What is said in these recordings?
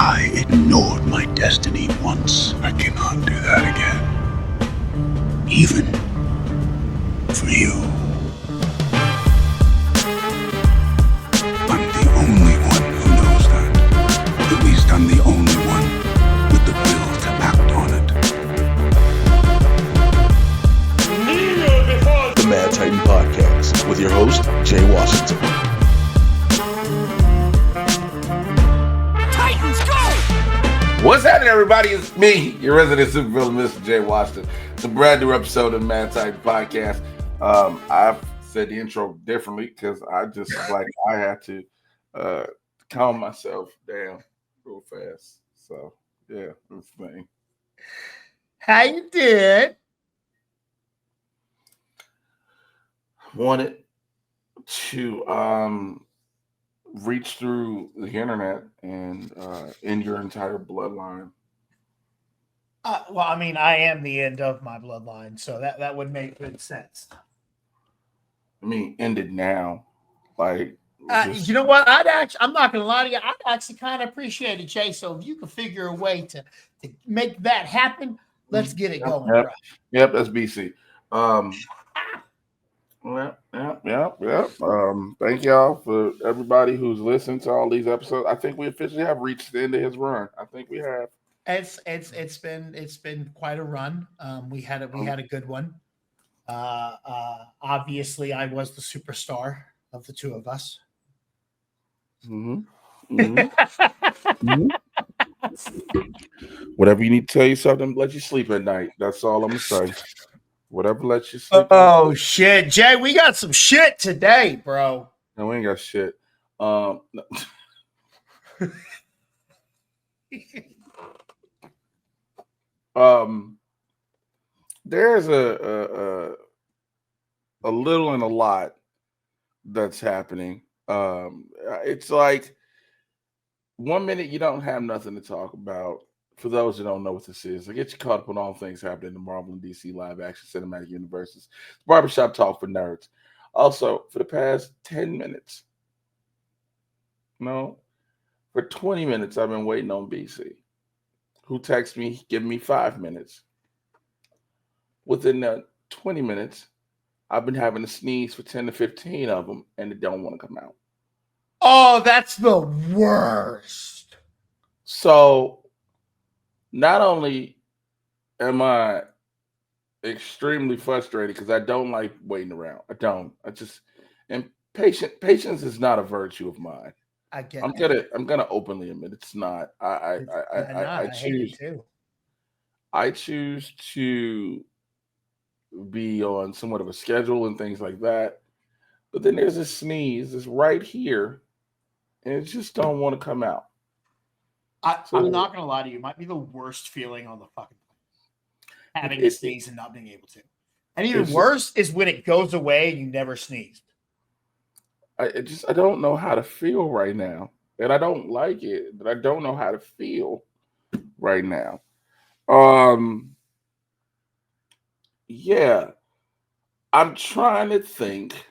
I ignored my destiny once. I cannot do that again. Even for you. I'm the only one who knows that. At least I'm the only one with the will to act on it. The Mad Titan Podcast with your host, Jay Washington. Titans go! What's happening, everybody? It's me, your resident supervillain, Mr. Jay Washington. It's a brand new episode of the Mad Titan Podcast. I've said the intro differently because I just like I had to calm myself down real fast. So yeah, that's the thing. How you did? Wanted to reach through the internet and end your entire bloodline. Well, I mean, I am the end of my bloodline, so that would make good sense. I mean, end it now. Like, you know what? I'm not going to lie to you. I'd actually kind of appreciate it, Jay. So if you can figure a way to make that happen, let's get it going. Yep, yep, that's BC. Yep. Thank y'all for everybody who's listened to all these episodes. I think we officially have reached the end of his run. I think we have. It's been quite a run. We had a good one. Obviously, I was the superstar of the two of us. Whatever you need to tell yourself, then let you sleep at night. That's all I'm gonna say. Whatever lets you sleep. Oh shit, Jay, we got some shit today, bro. No, we ain't got shit. No. There's a little and a lot that's happening. It's like 1 minute you don't have nothing to talk about. For those who don't know what this is, I get you caught up on all things happening in the Marvel and DC live action cinematic universes. Barbershop talk for nerds. Also, for the past 10 minutes, for 20 minutes, I've been waiting on BC, who texts me, give me 5 minutes. Within that 20 minutes, I've been having to sneeze for 10 to 15 of them, and it don't want to come out. Oh, that's the worst. So, not only am I extremely frustrated because I don't like waiting around. And patience is not a virtue of mine. I get I'm gonna openly admit it's not. I choose to be on somewhat of a schedule and things like that. But then there's a sneeze, it's right here, and it just don't want to come out. I'm not going to lie to you. It might be the worst feeling on the fucking planet. Having a sneeze and not being able to. And even worse is when it goes away and you never sneezed. I don't know how to feel right now. And I don't like it, but I don't know how to feel right now. Yeah. I'm trying to think.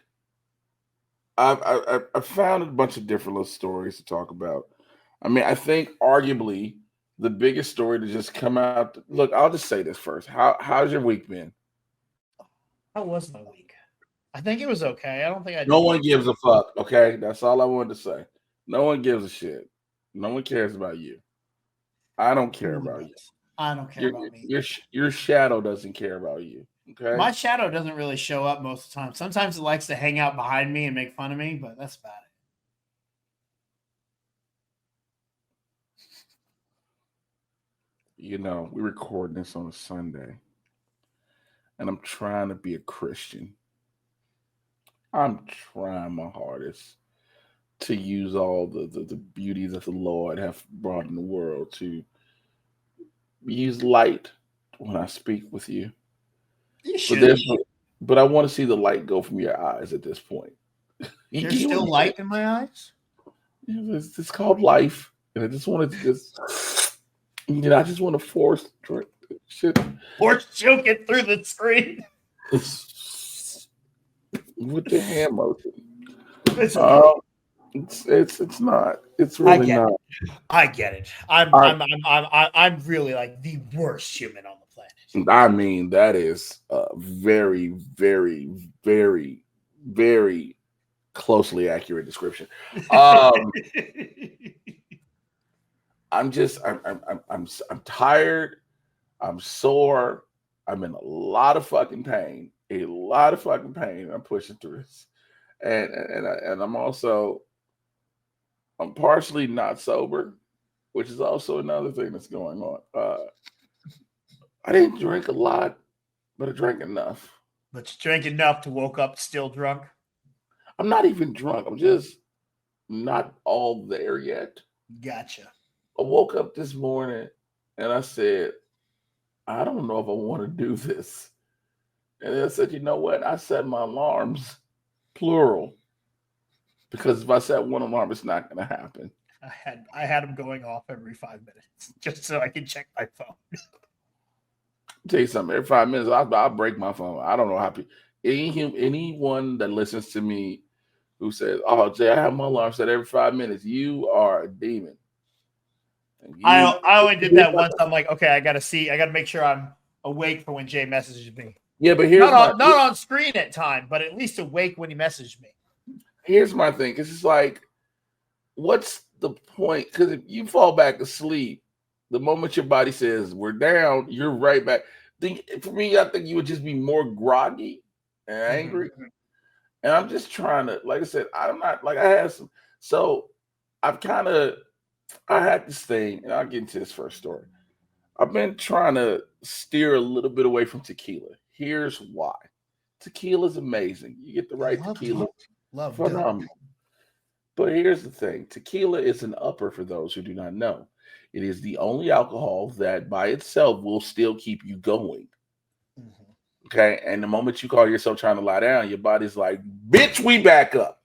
I've found a bunch of different little stories to talk about. I mean, I think arguably the biggest story to just come out. Look, I'll just say this first. How's your week been? How was my week? I think it was okay. I don't think No one gives a fuck. Okay, that's all I wanted to say. No one gives a shit. No one cares about you. I don't care about you. I don't care about me. Your shadow doesn't care about you. Okay. My shadow doesn't really show up most of the time. Sometimes it likes to hang out behind me and make fun of me, but that's about it. We're recording this on a Sunday, and I'm trying to be a Christian. I'm trying my hardest to use all the beauty that the Lord have brought in the world to use light when I speak with you. But I want to see the light go from your eyes at this point. There's still light in my eyes? It's called life, and I just wanted to I just want to force shit. Or choke it through the screen. With the hand motion. It's not. It's I really get not. it. I get it. I I'm really like the worst human on the planet. I mean, that is a very, very, very, very closely accurate description. Um, I'm just, I'm tired. I'm sore. I'm in a lot of fucking pain. A lot of fucking pain. I'm pushing through this, and I'm also, I'm partially not sober, which is also another thing that's going on. I didn't drink a lot, but I drank enough. But you drank enough to woke up still drunk. I'm not even drunk. I'm just not all there yet. Gotcha. I woke up this morning and I said, I don't know if I want to do this. And then I said, you know what? I set my alarms plural because if I set one alarm, it's not going to happen. I had them going off every 5 minutes just so I can check my phone. I'll tell you something. Every 5 minutes, I'll break my phone. I don't know how people, anyone that listens to me who says, "Oh, Jay, I have my alarm set every 5 minutes," you are a demon. And I only did that once. I'm like, okay, I gotta make sure I'm awake for when Jay messages me. yeah, but Not on screen at time, but at least awake when he messaged me. here's my thing. It's just like, what's the point? Because if you fall back asleep, the moment your body says we're down, you're right back. For me, I think you would just be more groggy and angry. Mm-hmm. And I'm just trying to, like I said, I'm not like I had some. So I've kind of, I had this thing, and I'll get into this first story. I've been trying to steer a little bit away from tequila. Here's why. Tequila is amazing. You get the right tequila. Love Phenomenal. But here's the thing. Tequila is an upper for those who do not know. It is the only alcohol that by itself will still keep you going. Mm-hmm. Okay. And the moment you call yourself trying to lie down, your body's like, bitch, we back up.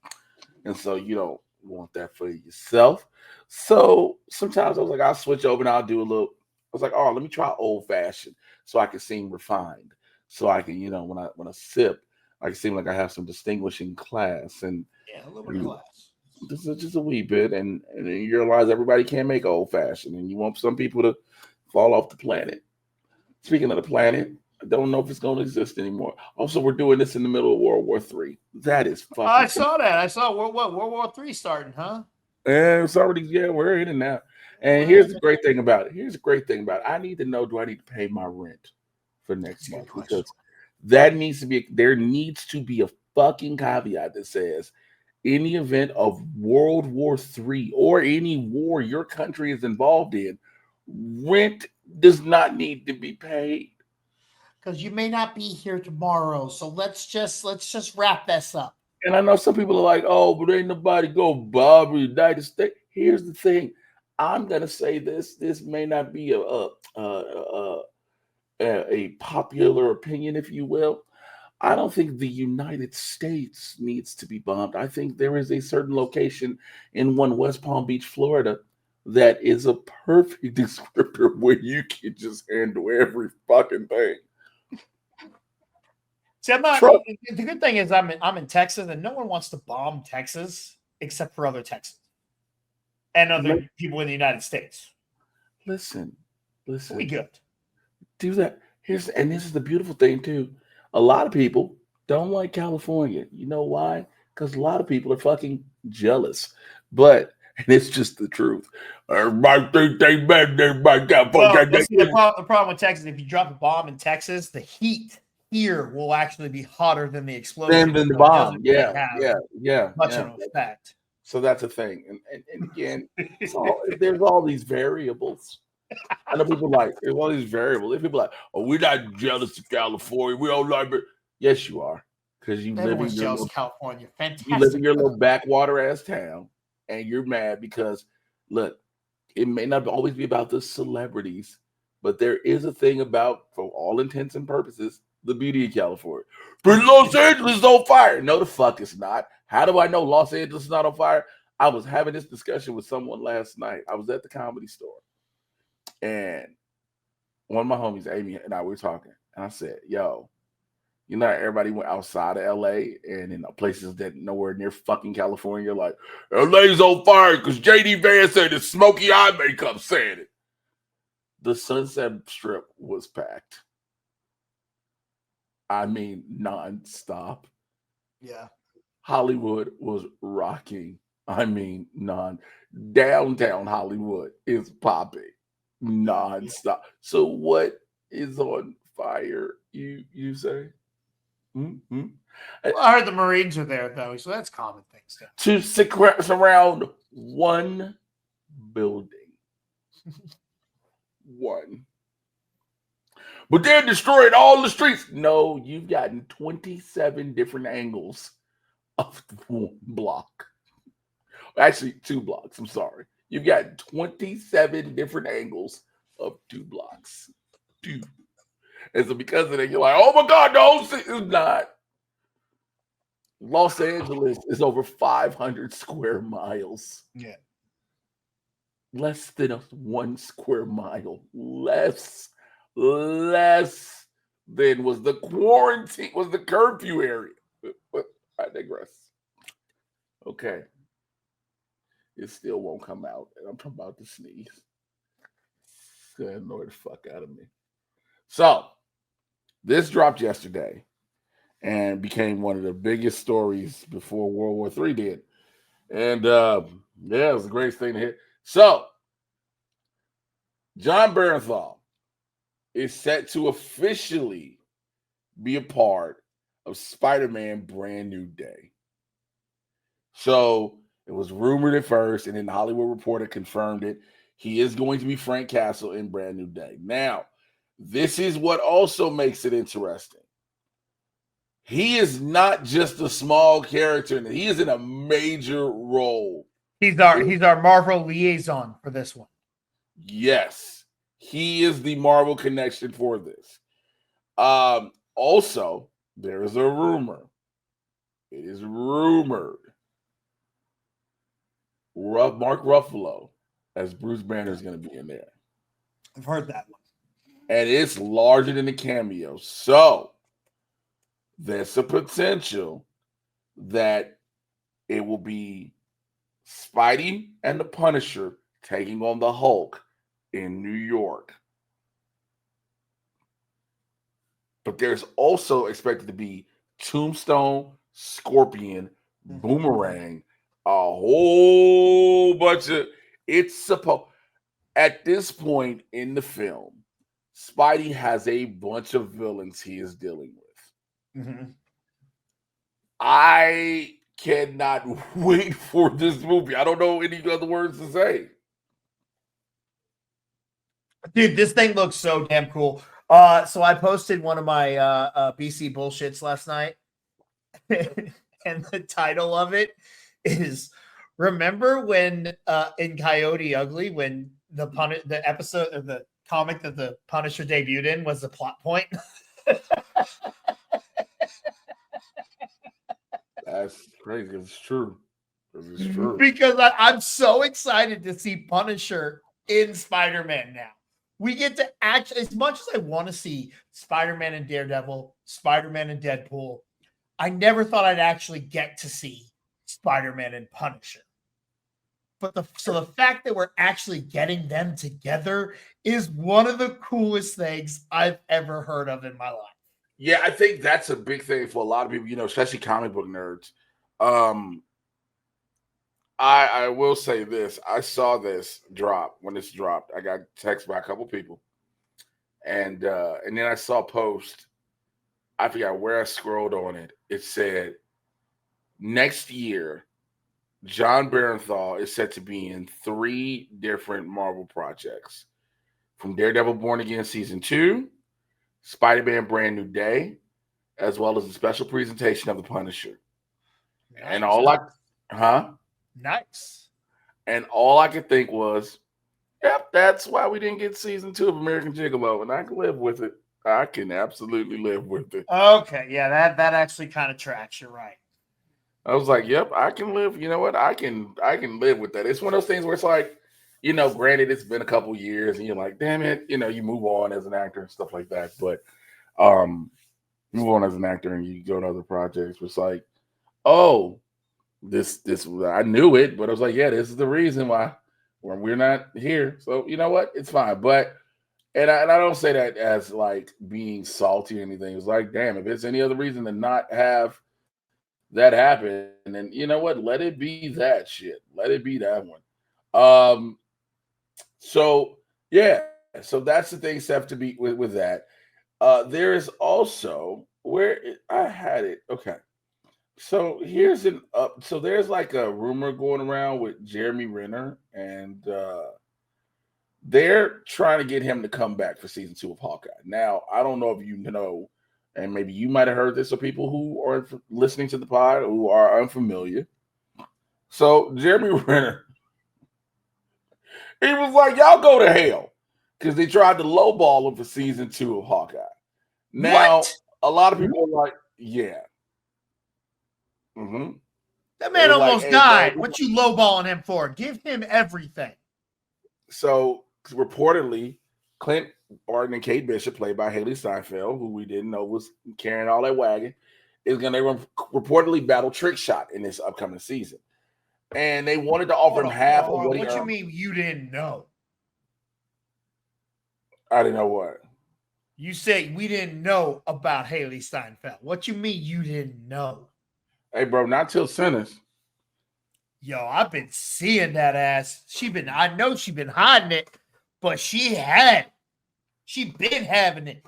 And so you don't want that for yourself. So sometimes I was like, I'll switch over and I'll do a little. I was like, oh, let me try old fashioned so I can seem refined. So I can, when I sip, I can seem like I have some distinguishing class. And Yeah, a little bit of class. this is just a wee bit, and you realize everybody can't make old fashioned, and you want some people to fall off the planet. Speaking of the planet, I don't know if it's going to exist anymore. Also, we're doing this in the middle of World War III. That is fucking. I saw that. I saw World War III starting, huh? And it's already, yeah, we're in it now. And here's the great thing about it. Here's the great thing about it. I need to know, do I need to pay my rent for next month? Because there needs to be a fucking caveat that says, in the event of World War III or any war your country is involved in, rent does not need to be paid. Because you may not be here tomorrow, so let's just wrap this up. And I know some people are like, "Oh, but ain't nobody go Bob the United States." Here's the thing: I'm gonna say this. This may not be a popular opinion, if you will. I don't think the United States needs to be bombed. I think there is a certain location in West Palm Beach, Florida, that is a perfect descriptor where you can just handle every fucking thing. See, I'm not. Trump. The good thing is I'm in Texas, and no one wants to bomb Texas except for other Texans and other people in the United States. Listen. We good. Do that. This is the beautiful thing too. A lot of people don't like California. You know why? Because a lot of people are fucking jealous. And it's just the truth. Everybody think they bad. Everybody got the problem with Texas, if you drop a bomb in Texas, the heat here will actually be hotter than the explosion. Than the bomb. Yeah. Much of an effect. So that's a thing. And again, there's all these variables. I know people like, there's all these variables. People like, oh, we're not jealous of California. We don't like it. Yes, you are. Because you live in your California. Fantastic. You live in your little backwater ass town, and you're mad because, look, it may not always be about the celebrities, but there is a thing about, for all intents and purposes, the beauty of California. But Los Angeles is on fire. No, the fuck it's not. How do I know Los Angeles is not on fire? I was having this discussion with someone last night. I was at the Comedy Store, and one of my homies, Amy, and I were talking, and I said, yo, You know, everybody went outside of LA and in places that nowhere near fucking California, like LA's on fire because JD Vance said it's smoky eye makeup saying it. The Sunset Strip was packed. I mean, nonstop. Yeah. Hollywood was rocking. I mean, downtown Hollywood is popping nonstop. So what is on fire? You say? Mm-hmm. Well, I heard the Marines are there though, so that's common things. To surround one building. One. But they're destroying all the streets. No, you've gotten 27 different angles of one block. Actually, 2 blocks. I'm sorry. You've got 27 different angles of 2 blocks. 2. And so because of that, you're like, oh my God, no, it's not. Los Angeles is over 500 square miles. Yeah. Less than 1 square mile. Less than was the curfew area. But I digress. Okay. It still won't come out. And I'm talking about to sneeze. It's gonna annoy the fuck out of me. So, this dropped yesterday and became one of the biggest stories before World War III did. And yeah, it was the greatest thing to hit. So, John Bernthal is set to officially be a part of Spider-Man Brand New Day. So, it was rumored at first, and then the Hollywood Reporter confirmed it. He is going to be Frank Castle in Brand New Day. Now, this is what also makes it interesting. He is not just a small character, he is in a major role. He's our Marvel liaison for this one. Yes, he is the Marvel connection for this. Also, there is a rumor. It is rumored Mark Ruffalo as Bruce Banner is going to be in there. I've heard that one. And it's larger than a cameo. So, there's a potential that it will be Spidey and the Punisher taking on the Hulk in New York. But there's also expected to be Tombstone, Scorpion, Boomerang, a whole bunch of at this point in the film, Spidey has a bunch of villains he is dealing with. Mm-hmm. I cannot wait for this movie. I don't know any other words to say. Dude, this thing looks so damn cool. So I posted one of my BC bullshits last night, and the title of it is "Remember when in Coyote Ugly when the episode of the comic that the Punisher debuted in was the plot point." That's crazy. It's true. It's true. Because I'm so excited to see Punisher in Spider-Man now. We get to actually, as much as I want to see Spider-Man and Daredevil, Spider-Man and Deadpool, I never thought I'd actually get to see Spider-Man and Punisher. But the fact that we're actually getting them together is one of the coolest things I've ever heard of in my life. Yeah, I think that's a big thing for a lot of people, especially comic book nerds. I will say this. I saw this drop when this dropped. I got text by a couple people. And then I saw a post. I forgot where I scrolled on it. It said, next year, John Bernthal is set to be in 3 different Marvel projects. From Daredevil Born Again Season 2, Spider-Man Brand New Day, as well as a special presentation of the Punisher. Nice. And Nice. And all I could think was, yep, that's why we didn't get Season 2 of American Gigolo, and I can live with it. I can absolutely live with it. Okay, yeah, that actually kind of tracks. You're right. I was like, yep, I can live. You know what? I can live with that. It's one of those things where it's like, granted, it's been a couple years, and you're like, damn it, you move on as an actor and stuff like that. But move on as an actor and you go to other projects. It's like, oh, this I knew it, but I was like, yeah, this is the reason why we're not here. So you know what? It's fine. But and I don't say that as like being salty or anything. It's like, damn, if it's any other reason to not have that happen, then you know what? Let it be that shit. Let it be that one. So yeah, so that's the thing, Steph, to be with that. There is also I had it. Okay. So here's an up. So there's like a rumor going around with Jeremy Renner, and they're trying to get him to come back for season 2 of Hawkeye. Now, I don't know if you know, and maybe you might have heard this, or people who are listening to the pod who are unfamiliar. So Jeremy Renner, he was like, "Y'all go to hell," because they tried to lowball him for season 2 of Hawkeye. Now, What? a lot of people are like, "Yeah." Mm-hmm. That They man was like, almost "Hey, bro." died. What you lowballing him for? Give him everything. So reportedly, Clint Barton and Kate Bishop, played by Haley Steinfeld, who we didn't know was carrying all that wagon, is going to reportedly battle Trick Shot in this upcoming season. And they wanted to offer him half of what he What you earned. mean you didn't know? I didn't know what. You say we didn't know about Haley Steinfeld. What you mean you didn't know? Hey, bro, not till Sinners. Yo, I've been seeing that ass. I know she been hiding it, but she been having it.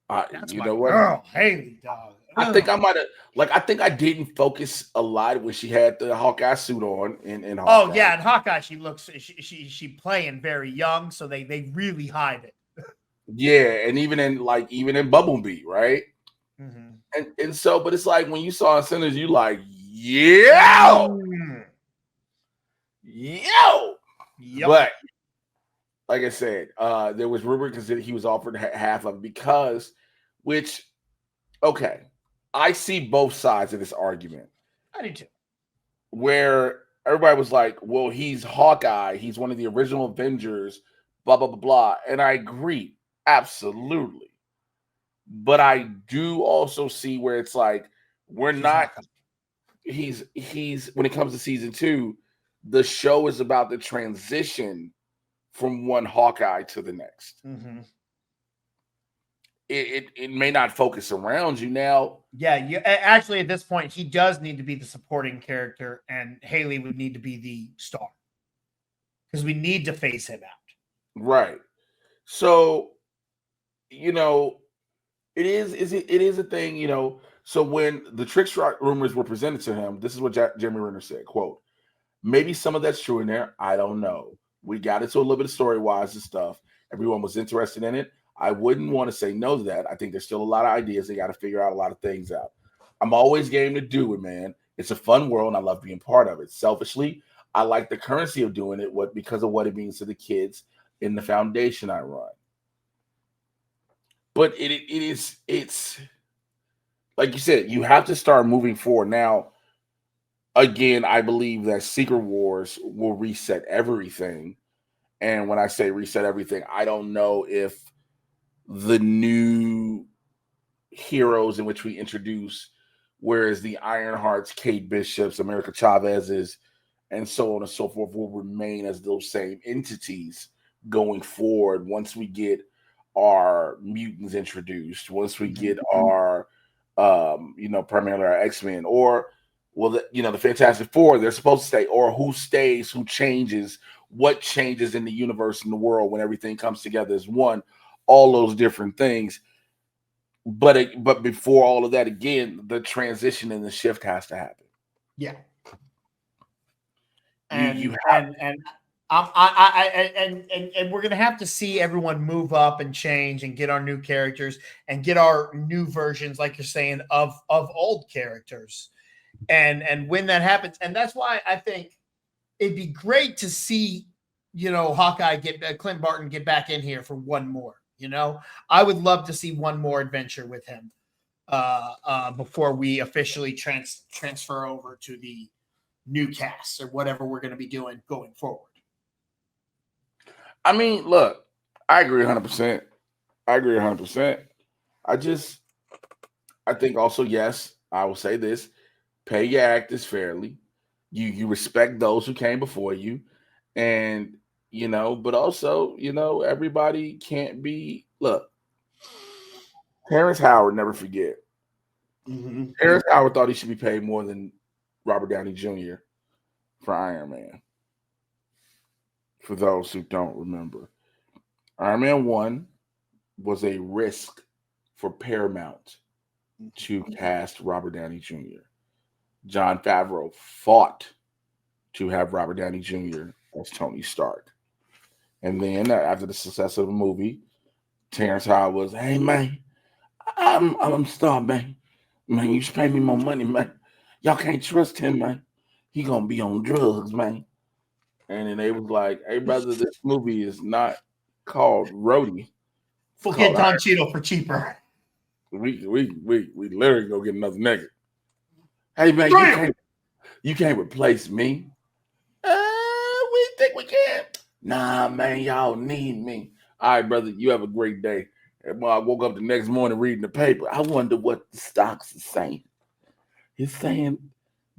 That's You my know what? girl, Haley, dog. I think I might have, I think I didn't focus a lot when she had the Hawkeye suit on in Hawkeye. Oh yeah, in Hawkeye she looks she playing very young, so they really hide it. Yeah, and even in Bumblebee, right? Mm-hmm. And so, but it's like when you saw Sinners, you like, yo, yo. Yep. But like I said, there was rumor because he was offered half of it which, okay, I see both sides of this argument. I do too. Where everybody was like, well, he's Hawkeye, he's one of the original Avengers, blah, blah, blah, blah. And I agree, absolutely. But I do also see where it's like, he's when it comes to season 2, the show is about the transition from one Hawkeye to the next. Mm-hmm. It may not focus around you now. Yeah, actually at this point he does need to be the supporting character, and Haley would need to be the star because we need to phase him out. Right. So, it is a thing, So when the trick shot rumors were presented to him, this is what Jeremy Renner said, quote, "Maybe some of that's true in there. I don't know. We got into a little bit of story-wise and stuff. Everyone was interested in it. I wouldn't want to say no to that. I think there's still a lot of ideas. They got to figure out a lot of things out. I'm always game to do it, man. It's a fun world, and I love being part of it. Selfishly, I like the currency of doing it because of what it means to the kids in the foundation I run. But it's like you said, you have to start moving forward. Now, again, I believe that Secret Wars will reset everything. And when I say reset everything, I don't know if the new heroes in which we introduce, whereas the Ironhearts, Kate Bishops, America Chavez's, and so on and so forth, will remain as those same entities going forward once we get our mutants introduced, once we get our primarily our X-Men, or the Fantastic Four, they're supposed to stay, or who stays, who changes, what changes in the universe and the world when everything comes together as one, all those different things. But before all of that, again, the transition and the shift has to happen. Yeah. And we're gonna have to see everyone move up and change and get our new characters and get our new versions, like you're saying, of old characters. And when that happens, and that's why I think it'd be great to see, Hawkeye Clint Barton get back in here for one more. I would love to see one more adventure with him before we officially transfer over to the new cast or whatever we're going to be doing going forward. I mean, look, I agree 100%. I think also, yes, I will say this: pay your actors fairly. You respect those who came before you, and but also everybody can't be. Look, Terrence Howard, never forget. Mhm. Terrence Howard thought he should be paid more than Robert Downey Jr. for Iron Man. For those who don't remember, Iron Man 1 was a risk for Paramount to cast Robert Downey Jr. John Favreau fought to have Robert Downey Jr. as Tony Stark. And then after the success of the movie, Terrence Howard was, hey man, I'm star, man. Man, you should pay me more money, man. Y'all can't trust him, man. He gonna be on drugs, man. And then they was like, hey brother, this movie is not called Rhodey. It's We'll get called Don Iron. Cheadle for cheaper. We literally go get another nigga. Hey man, you can't replace me. We think we can. Nah, man, y'all need me. All right, brother, you have a great day. And I woke up the next morning reading the paper. I wonder what the stocks are saying. It's saying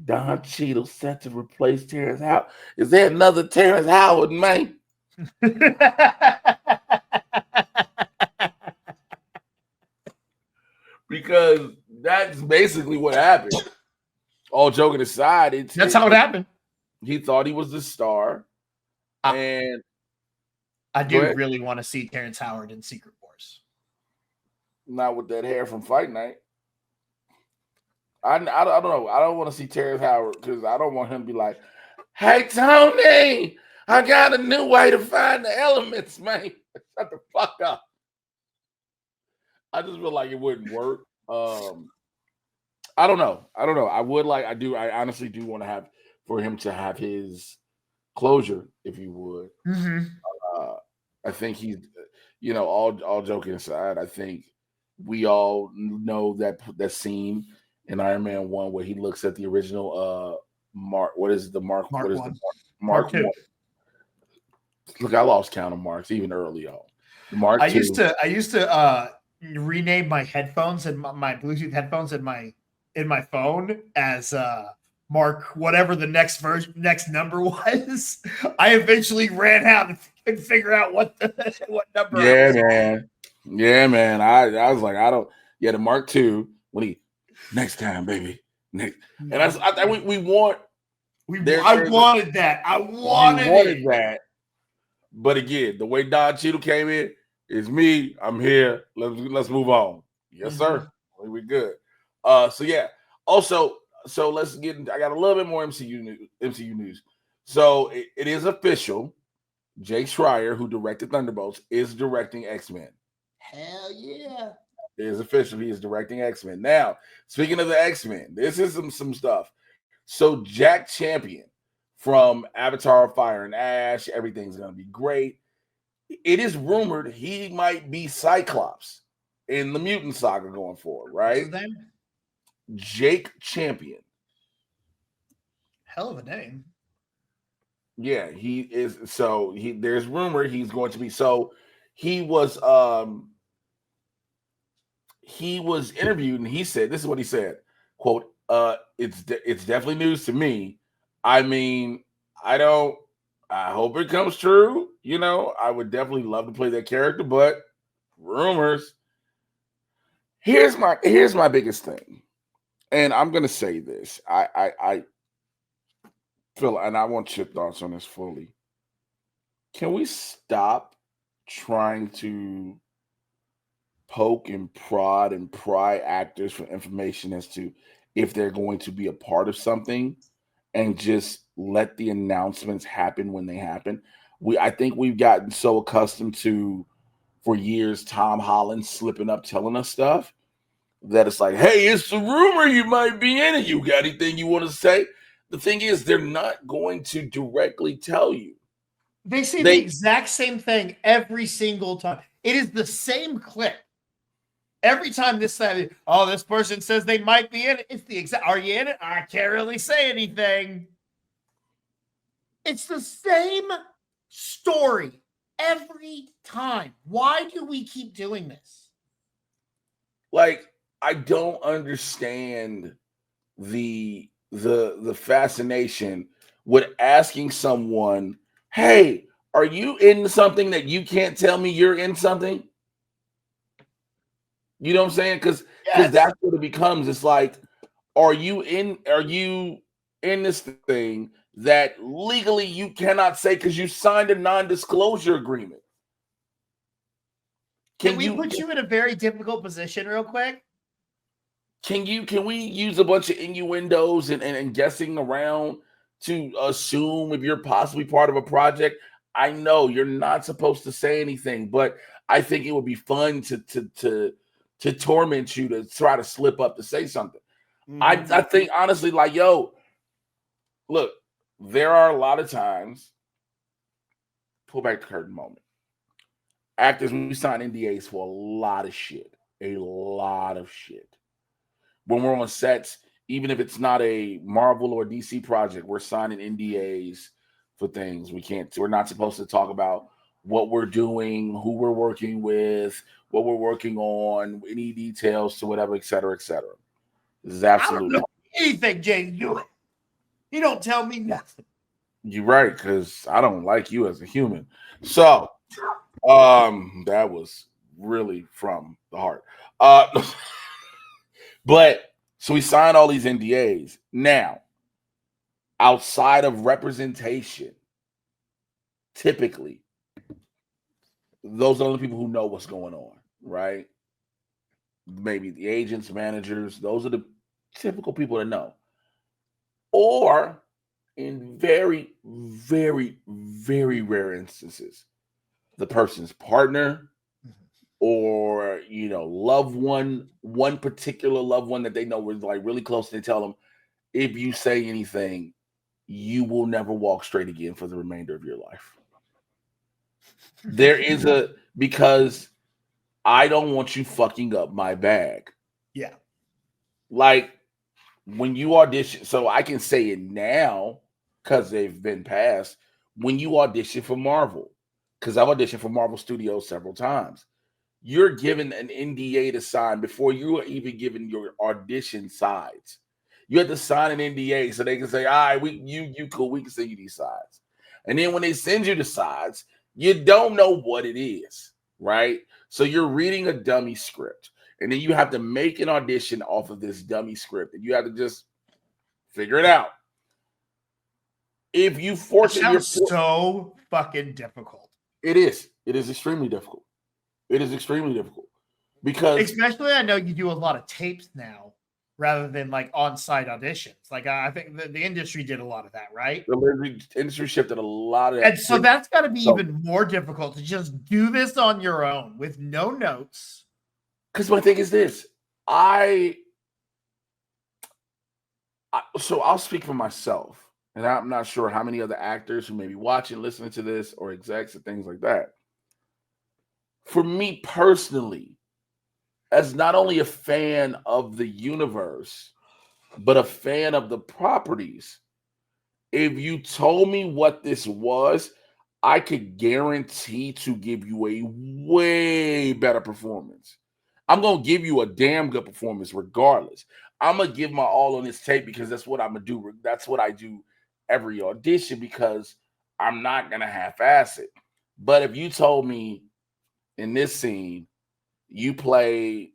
Don Cheadle set to replace Terrence Howard. Is there another Terrence Howard, man? Because that's basically what happened. All joking aside, That's how it happened. He thought he was the star, and I do really want to see Terrence Howard in Secret Wars. Not with that hair from Fight Night. I don't know. I don't want to see Terrence Howard because I don't want him to be like, hey, Tony, I got a new way to find the elements, man. Shut the fuck up. I just feel like it wouldn't work. I don't know. I honestly do want to have for him to have his closure, if you would. Mm-hmm. I think he's, all joking aside, I think we all know that scene in Iron Man 1 where he looks at the original Mark. What is the Mark? Mark What is 1. the Mark 2. 1? Look, I lost count of marks even early on. The Mark I 2. used to rename my headphones and my Bluetooth headphones in my phone as Mark whatever the next number was. I eventually ran out and couldn't figure out what number. Yeah, man. I was like, the Mark 2 when he next time, baby. Next. And I we want I wanted that. I wanted that. But again, the way Don Cheadle came in is me. I'm here. Let's move on. Yes, sir. We good. So yeah. Also, so let's get into, I got a little bit more MCU news. So it is official. Jake Schreier, who directed Thunderbolts, is directing X-Men. Hell yeah. It is official. He is directing X-Men. Now, speaking of the X-Men, this is some stuff. So Jack Champion from Avatar, Fire and Ash, everything's going to be great. It is rumored he might be Cyclops in the Mutant Saga going forward, right? What's his name? Jake Champion. Hell of a name. Yeah, he is. So there's rumor he's going to be. So he was interviewed and he said, this is what he said, quote, it's definitely news to me. I mean, I hope it comes true. I would definitely love to play that character, but rumors. Here's my biggest thing. And I'm gonna say this. I Phil, and I want your thoughts on this fully. Can we stop trying to poke and prod and pry actors for information as to if they're going to be a part of something and just let the announcements happen when they happen? I think we've gotten so accustomed to, for years, Tom Holland slipping up telling us stuff that it's like, hey, it's a rumor you might be in it. You got anything you want to say? The thing is, they're not going to directly tell you. They say the exact same thing every single time. It is the same clip. Every time this person says they might be in it, it's the exact, are you in it? I can't really say anything. It's the same story every time. Why do we keep doing this? like I don't understand the fascination with asking someone, "Hey, are you in something that you can't tell me you're in something?" You know what I'm saying? Because Yes. that's what it becomes. It's like, are you in this thing that legally you cannot say because you signed a non-disclosure agreement? Can Can we you put you in a very difficult position real quick? can we use a bunch of innuendos and guessing around to assume if you're possibly part of a project? I know you're not supposed to say anything, but I think it would be fun to torment you to try to slip up to say something. I think honestly, like, yo, look, there are a lot of times, pull back the curtain moment. Actors, we sign NDAs for a lot of shit. A lot of shit. When we're on sets, even if it's not a Marvel or DC project, we're signing NDAs for things. We're not supposed to talk about what we're doing, who we're working with, what we're working on, any details to whatever, et cetera, et cetera. This is I don't absolutely, know anything, Jay. You don't tell me nothing. you're right, because I don't like you as a human. So, that was really from the heart. But so we signed all these NDAs. Now, outside of representation, typically, those are the people who know what's going on, right? Maybe the agents, managers, those are the typical people that know. Or in very, very, very rare instances, the person's partner or loved one particular loved one that they know was like really close, they tell them, if you say anything, you will never walk straight again for the remainder of your life. There is because I don't want you fucking up my bag. Yeah. Like when you audition, so I can say it now because they've been passed. When you audition for Marvel, because I've auditioned for Marvel Studios several times, you're given an NDA to sign before you are even given your audition sides. You have to sign an NDA so they can say, all right, you cool, we can send you these sides. And then when they send you the sides, you don't know what it is, right? So you're reading a dummy script, and then you have to make an audition off of this dummy script, and you have to just figure it out. If you It force it, sounds so fucking difficult. it is. It is extremely difficult. It is extremely difficult because Especially, I know you do a lot of tapes now rather than like on-site auditions. Like I think the industry did a lot of that, right? the industry shifted a lot of And that. so that's got to be So, even more difficult to just do this on your own with no notes. because my thing is this, I so I'll speak for myself, and I'm not sure how many other actors who may be watching, listening to this, or execs and things like that. For me personally, as not only a fan of the universe, but a fan of the properties, if you told me what this was, I could guarantee to give you a way better performance. I'm going to give you a damn good performance regardless. I'm going to give my all on this tape because that's what I'm going to do. That's what I do every audition because I'm not going to half ass it. But if you told me in this scene, you play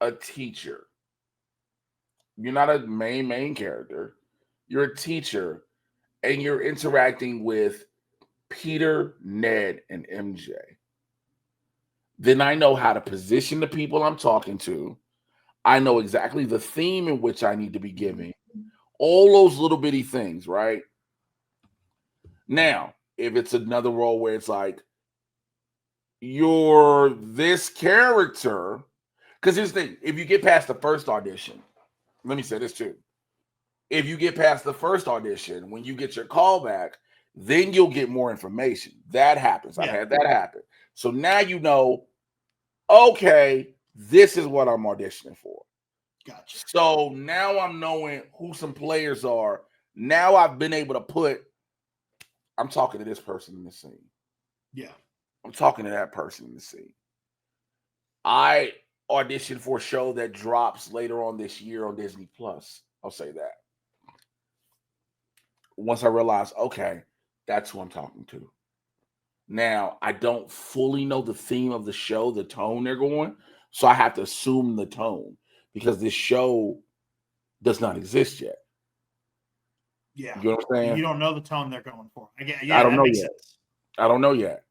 a teacher, you're not a main character, you're a teacher, and you're interacting with Peter, Ned, and MJ, then I know how to position the people I'm talking to. I know exactly the theme in which I need to be giving. All those little bitty things, right? Now, if it's another role where it's like, you're this character, because here's the thing, if you get past the first audition, let me say this too. If you get past the first audition, when you get your call back, then you'll get more information. That happens. I've had that happen. So now you know, okay, this is what I'm auditioning for. Gotcha. So now I'm knowing who some players are. Now I've been able to I'm talking to this person in the scene. Yeah. I'm talking to that person in the scene. I audition for a show that drops later on this year on Disney Plus. I'll say that. Once I realized, okay, that's who I'm talking to. Now, I don't fully know the theme of the show, the tone they're going, so I have to assume the tone because this show does not exist yet. Yeah. You know what I'm saying? You don't know the tone they're going for. I don't that know makes yet. sense. I don't know yet.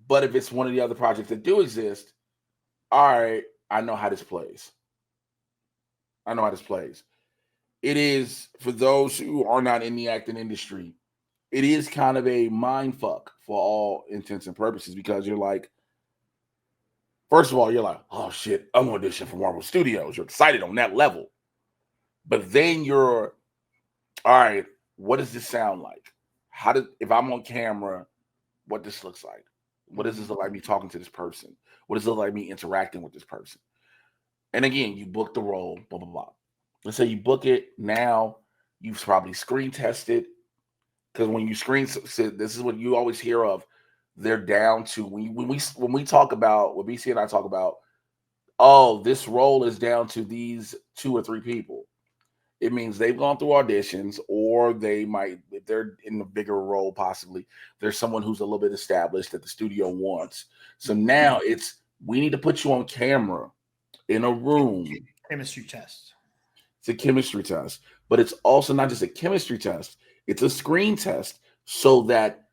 But if it's one of the other projects that do exist, all right, I know how this plays. I know how this plays. It is, for those who are not in the acting industry, it is kind of a mind fuck for all intents and purposes because you're like, first of all, you're like, oh shit, I'm going to audition for Marvel Studios. You're excited on that level. But then you're, all right, what does this sound like? If I'm on camera, what this looks like? What does this look like me talking to this person? What does it look like me interacting with this person? And again, you book the role, blah, blah, blah. Let's say you book it. Now you've probably screen tested. Because when you screen, this is what you always hear of. They're down to when we talk about, when BC and I talk about, oh, this role is down to these 2 or 3 people. It means they've gone through auditions, or they might, if they're in a bigger role, possibly there's someone who's a little bit established that the studio wants. So now we need to put you on camera in a room. Chemistry test. It's a chemistry test, but it's also not just a chemistry test. It's a screen test so that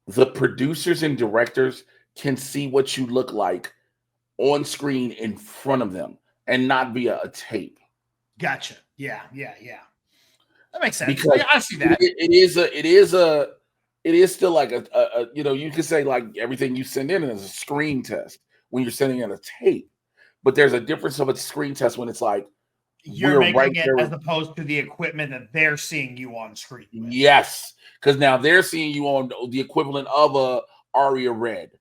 the producers and directors can see what you look like on screen in front of them and not via a tape. Gotcha. Yeah. That makes sense. Because I see that. It is still like a you can say like everything you send in is a screen test when you're sending in a tape, but there's a difference of a screen test when it's like you're making it as opposed to the equipment that they're seeing you on screen with. Yes, because now they're seeing you on the equivalent of a Aria Red.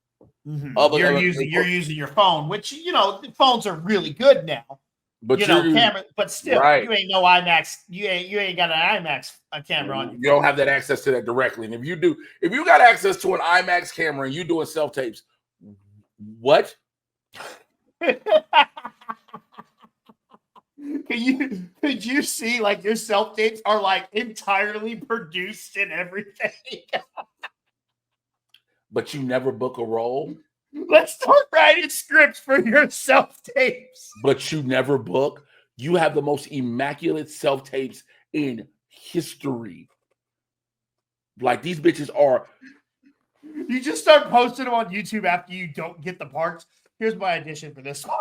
Mm-hmm. You're using your phone, which the phones are really good now. But camera, but still, right. You ain't no IMAX. You ain't got an IMAX camera on. You don't have that access to that directly. And if you got access to an IMAX camera and you doing self tapes, what? Could you see like your self tapes are like entirely produced and everything? But you never book a role. Let's start writing scripts for your self tapes. But you never book. You have the most immaculate self tapes in history. Like these bitches are. You just start posting them on YouTube after you don't get the parts. Here's my audition for this one.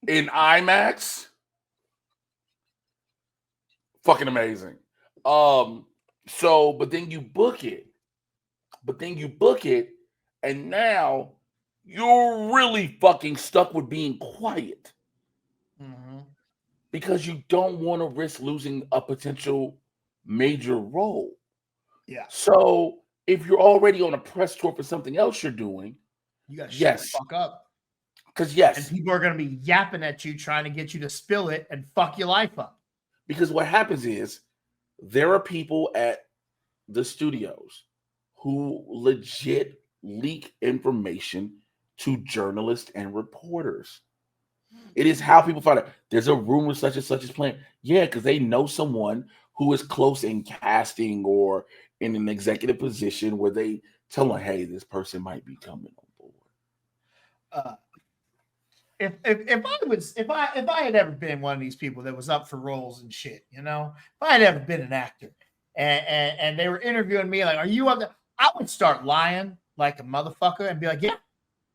In IMAX. Fucking amazing. But then you book it. And now you're really fucking stuck with being quiet. Mm-hmm. Because you don't want to risk losing a potential major role. Yeah. So if you're already on a press tour for something else you're doing, you got to shut the fuck up. Because and people are going to be yapping at you, trying to get you to spill it and fuck your life up. Because what happens is there are people at the studios who legit leak information to journalists and reporters. It is how people find out. There's a rumor such and such is playing. Yeah, because they know someone who is close in casting or in an executive position where they tell them, hey, this person might be coming on board. If I had ever been one of these people that was up for roles and shit, if I had ever been an actor and they were interviewing me like, are you up there? I would start lying like a motherfucker and be like, yeah,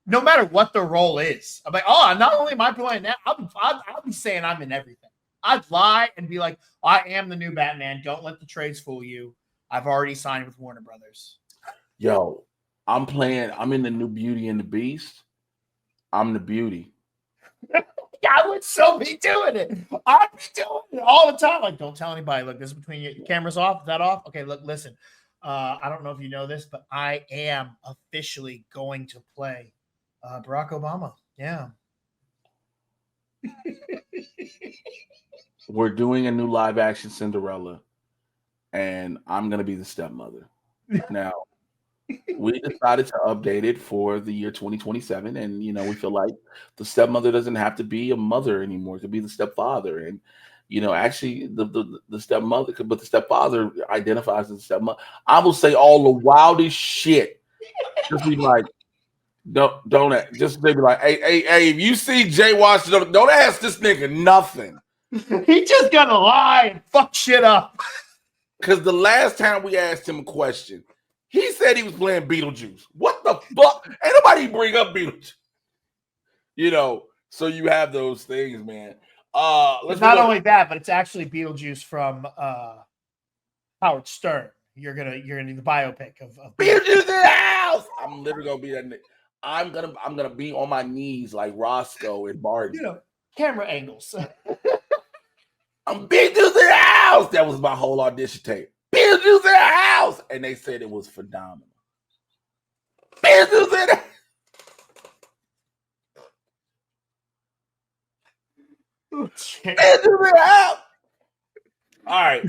no matter what the role is. I'm like, oh, not only am I playing that, I'll be saying I'm in everything. I'd lie and be like, I am the new Batman. Don't let the trades fool you. I've already signed with Warner Brothers. Yo, I'm in the new Beauty and the Beast. I'm the Beauty. I would so be doing it. I'd be doing it all the time. Like, don't tell anybody. Look, this is between you. Your camera's off. Is that off? Okay, look, listen. I don't know if you know this, but I am officially going to play Barack Obama. Yeah. We're doing a new live action Cinderella, and I'm going to be the stepmother. Now, we decided to update it for the year 2027, and we feel like the stepmother doesn't have to be a mother anymore; it could be the stepfather, and actually the stepmother, but the stepfather identifies as a stepmother. I will say all the wildest shit. Just be like, don't just be like, hey, if you see Jay Washington, don't ask this nigga nothing. He just gonna lie and fuck shit up. Because the last time we asked him a question, he said he was playing Beetlejuice. What the fuck? Ain't nobody bring up Beetlejuice. So you have those things, man. It's not only that, but it's actually Beetlejuice from Howard Stern. You're gonna the biopic of Beetlejuice in the house. I'm literally gonna be that nigga. I'm gonna be on my knees like Roscoe and Barney. Camera angles. I'm Beetlejuice in the house. That was my whole audition tape. Beetlejuice in the house, and they said it was phenomenal. Beetlejuice in the house. All right.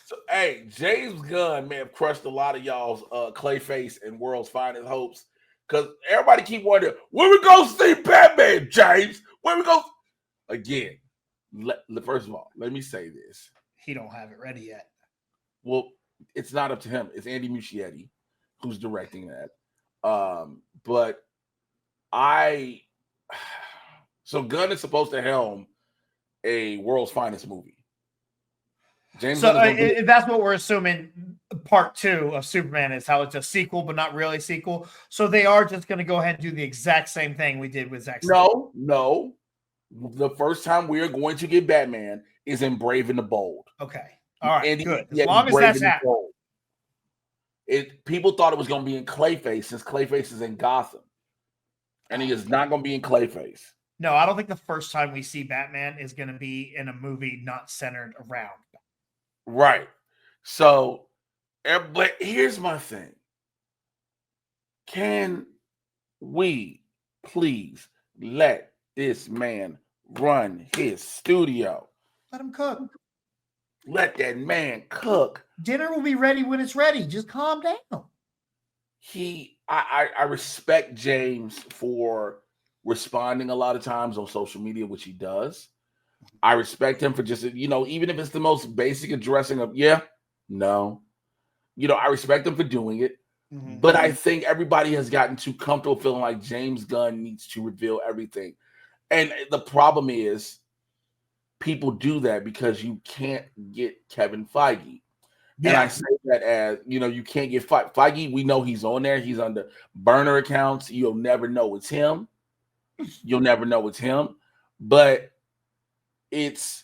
So, hey, James Gunn may have crushed a lot of y'all's Clayface and World's Finest hopes, because everybody keep wondering, where we go see Batman, James? Where we go? Again, first of all, let me say this. He don't have it ready yet. Well, it's not up to him. It's Andy Muschietti who's directing that. But so Gunn is supposed to helm a World's Finest movie. James that's what we're assuming. Part 2 of Superman is how it's a sequel, but not really a sequel. So they are just going to go ahead and do the exact same thing we did with Zack Snyder. No. The first time we are going to get Batman is in Brave and the Bold. Okay. All right. Good. As long as that's happening. People thought it was going to be in Clayface, since Clayface is in Gotham. And he is not going to be in Clayface. No, I don't think the first time we see Batman is going to be in a movie not centered around. Right. So, but here's my thing. Can we please let this man run his studio? Let him cook. Let that man cook. Dinner will be ready when it's ready. Just calm down. I respect James for responding a lot of times on social media, which he does. I respect him for just, even if it's the most basic addressing of, no. I respect him for doing it. Mm-hmm. But I think everybody has gotten too comfortable feeling like James Gunn needs to reveal everything. And the problem is, people do that because you can't get Kevin Feige. Yeah. And I say that as, you can't get Feige. We know he's on there. He's under burner accounts. You'll never know it's him. But it's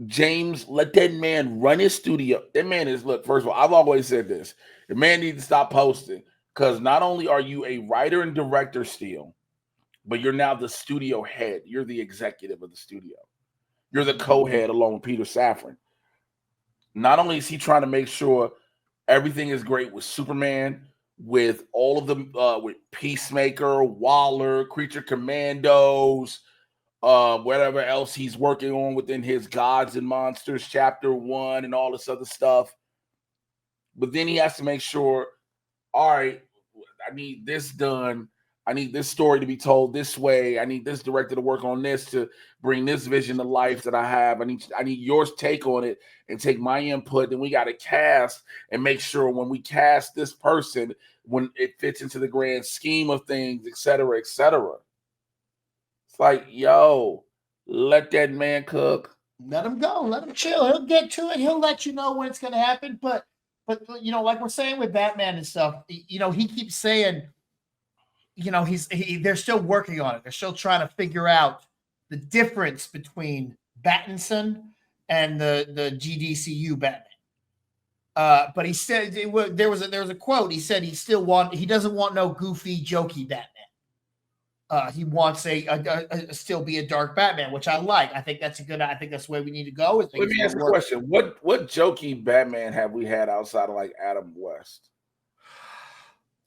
James, let that man run his studio. That man is, look, first of all, I've always said this. The man needs to stop posting, because not only are you a writer and director still, but you're now the studio head. You're the executive of the studio. You're the co-head along with Peter Safran. Not only is he trying to make sure everything is great with Superman, with all of them, with Peacemaker, Waller, Creature Commandos, whatever else he's working on within his Gods and Monsters Chapter 1 and all this other stuff. But then he has to make sure, all right, I need this done. I need this story to be told this way. I need this director to work on this to bring this vision to life that I have. I need your take on it and take my input. Then we got to cast and make sure when we cast this person, when it fits into the grand scheme of things, et cetera, et cetera. It's like, yo, let that man cook. Let him go. Let him chill. He'll get to it. He'll let you know when it's going to happen. But like we're saying with Batman and stuff, he keeps saying, they're still working on it. They're still trying to figure out the difference between Battinson and the GDCU Batman. But he said there was a quote. He said he doesn't want no goofy, jokey Batman. He wants a still be a dark Batman, which I like. I think that's the way we need to go. Let me ask a question. What jokey Batman have we had outside of like Adam West?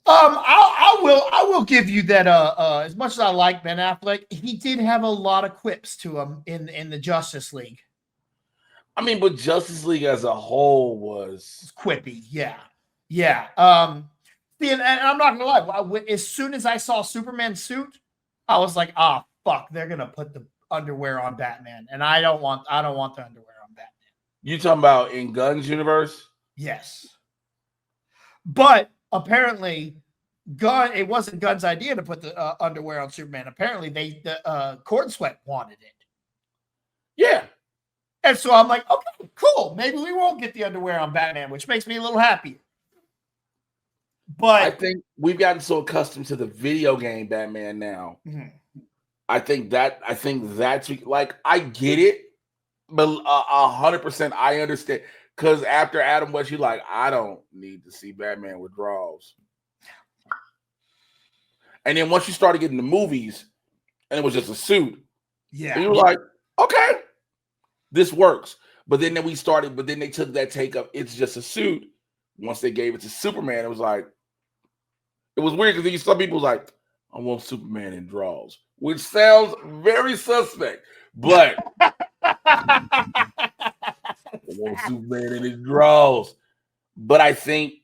I will give you that. As much as I like Ben Affleck, he did have a lot of quips to him in the Justice League. I mean, but Justice League as a whole was quippy, yeah. Yeah. See, and I'm not gonna lie. As soon as I saw Superman's suit, I was like, "Ah, fuck! They're gonna put the underwear on Batman," and I don't want the underwear on Batman. You talking about in Gunn's universe? Yes, but apparently, it wasn't Gunn's idea to put the underwear on Superman. Apparently, the Cord Sweat wanted it. Yeah. And so I'm like, okay, cool. Maybe we won't get the underwear on Batman, which makes me a little happy. But I think we've gotten so accustomed to the video game Batman now. I think that's like, I get it, but 100% I understand. Because after Adam West, you're like, I don't need to see Batman with draws. And then once you started getting the movies, and it was just a suit, yeah, and you were like, okay, this works. But then they took that take up, it's just a suit. Once they gave it to Superman, it was like, it was weird because some people was like, I want Superman in draws, which sounds very suspect. But I want Superman in his draws. But I think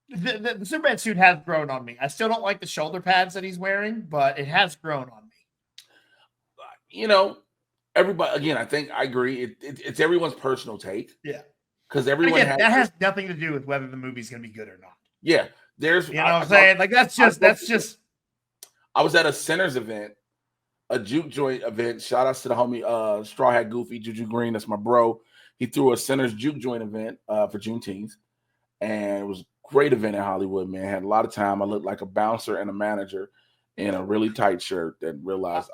the Superman suit has grown on me. I still don't like the shoulder pads that he's wearing, but it has grown on me. You know, everybody, again, I think I agree. It's everyone's personal take. Yeah. Because everyone that has nothing to do with whether the movie's going to be good or not. Yeah. There's, you know what I'm saying? Like, that's just. I was at a Sinners event, a juke joint event. Shout outs to the homie Straw Hat Goofy, Juju Green. That's my bro. He threw a Sinners juke joint event for Juneteenth. And it was a great event in Hollywood, man. Had a lot of time. I looked like a bouncer and a manager in a really tight shirt that realized,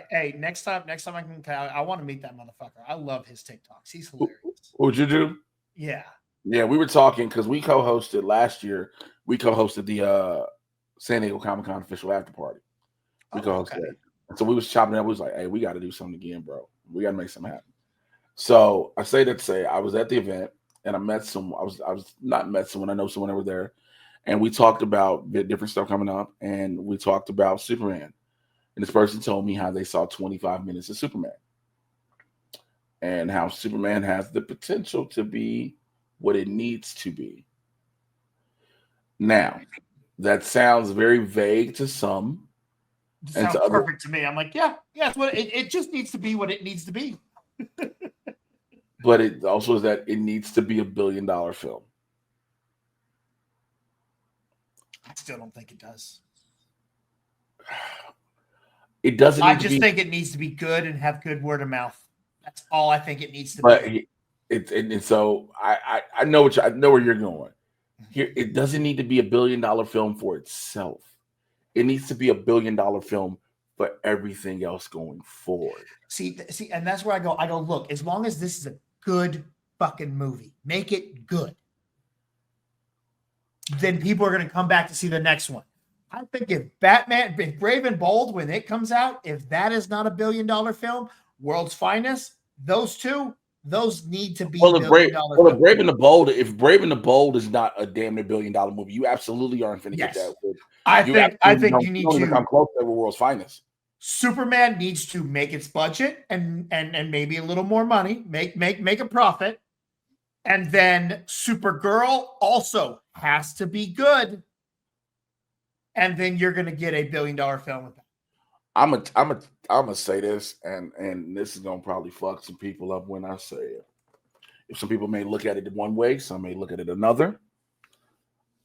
hey, next time I want to meet that motherfucker. I love his TikToks. He's hilarious. Who'd you do? Yeah. Yeah, we were talking because we co-hosted last year. We co-hosted the San Diego Comic-Con official after party. We co-hosted it. And so we was chopping it up. We was like, hey, we got to do something again, bro. We got to make something happen. So I say that to say I was at the event and I met someone. I was not met someone. I know someone over there. And we talked about different stuff coming up. And we talked about Superman. And this person told me how they saw 25 minutes of Superman. And how Superman has the potential to be what it needs to be. Now, that sounds very vague to some. It sounds perfect to me. I'm like, yeah, it's what it just needs to be what it needs to be. But it also is that it needs to be $1 billion film. I still don't think it does. It doesn't. I just think it needs to be good and have good word of mouth. That's all I think it needs to be. And so I know I know where you're going. Here, it doesn't need to be $1 billion film for itself. It needs to be $1 billion film for everything else going forward. See, and that's where I go. Look, as long as this is a good fucking movie, make it good. Then people are going to come back to see the next one. I think if Brave and Bold, when it comes out, if that is not $1 billion film, World's Finest, those need to be if Brave and the Bold is not a damn near $1 billion movie, you absolutely aren't going to get that. I think you need to come close to World's Finest. Superman needs to make its budget and maybe a little more money, make a profit, and then Supergirl also has to be good, and then you're going to get $1 billion film with that. I'm gonna say this, and this is gonna probably fuck some people up when I say it. If some people may look at it one way, some may look at it another.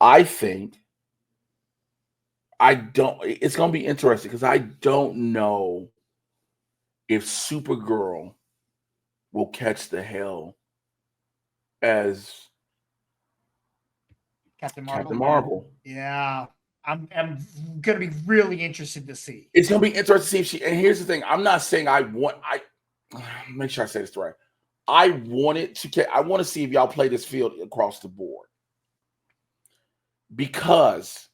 I think it's gonna be interesting because I don't know if Supergirl will catch the hell as Captain Marvel. Yeah. I'm going to be really interested to see. It's going to be interesting to see if and here's the thing. I'm not saying make sure I say this right. I want to see if y'all play this field across the board. Because,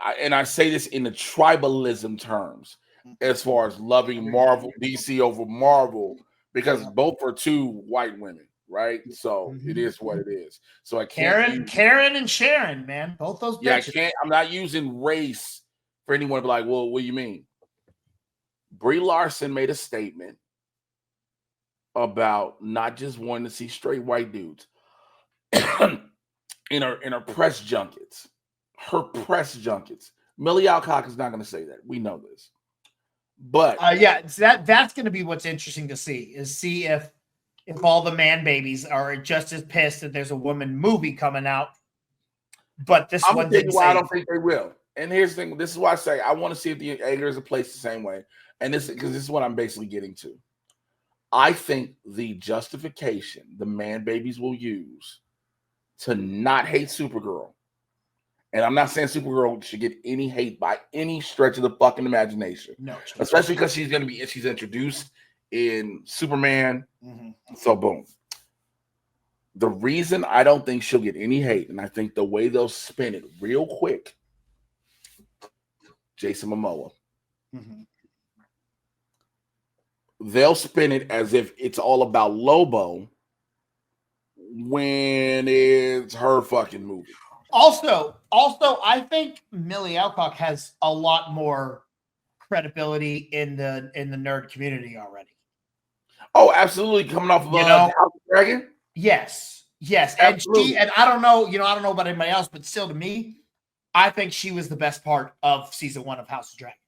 I say this in the tribalism terms, as far as loving Marvel, DC over Marvel, because both are two white women. Right, so it is what it is. So I can't. Karen and Sharon, man, both those. Bitches. Yeah, I'm not using race for anyone to be like, well, what do you mean? Brie Larson made a statement about not just wanting to see straight white dudes. in her press junkets. Her press junkets. Millie Alcock is not going to say that. We know this. But yeah, that's going to be what's interesting to see if all the man babies are just as pissed that there's a woman movie coming out. But this I'm one going to tell didn't you why say. I don't think they will. And here's the thing. This is why I say I want to see if the Eggers are placed the same way. And this because this is what I'm basically getting to. I think the justification the man babies will use to not hate Supergirl, and I'm not saying Supergirl should get any hate by any stretch of the fucking imagination. No, especially because she's introduced in Superman. Mm-hmm. So boom. The reason I don't think she'll get any hate, and I think the way they'll spin it real quick, Jason Momoa. Mm-hmm. They'll spin it as if it's all about Lobo when it's her fucking movie. Also, I think Millie Alcock has a lot more credibility in the nerd community already. Oh, absolutely. Coming off of House of Dragon? Yes. Absolutely. And I don't know about anybody else, but still to me, I think she was the best part of season 1 of House of Dragon.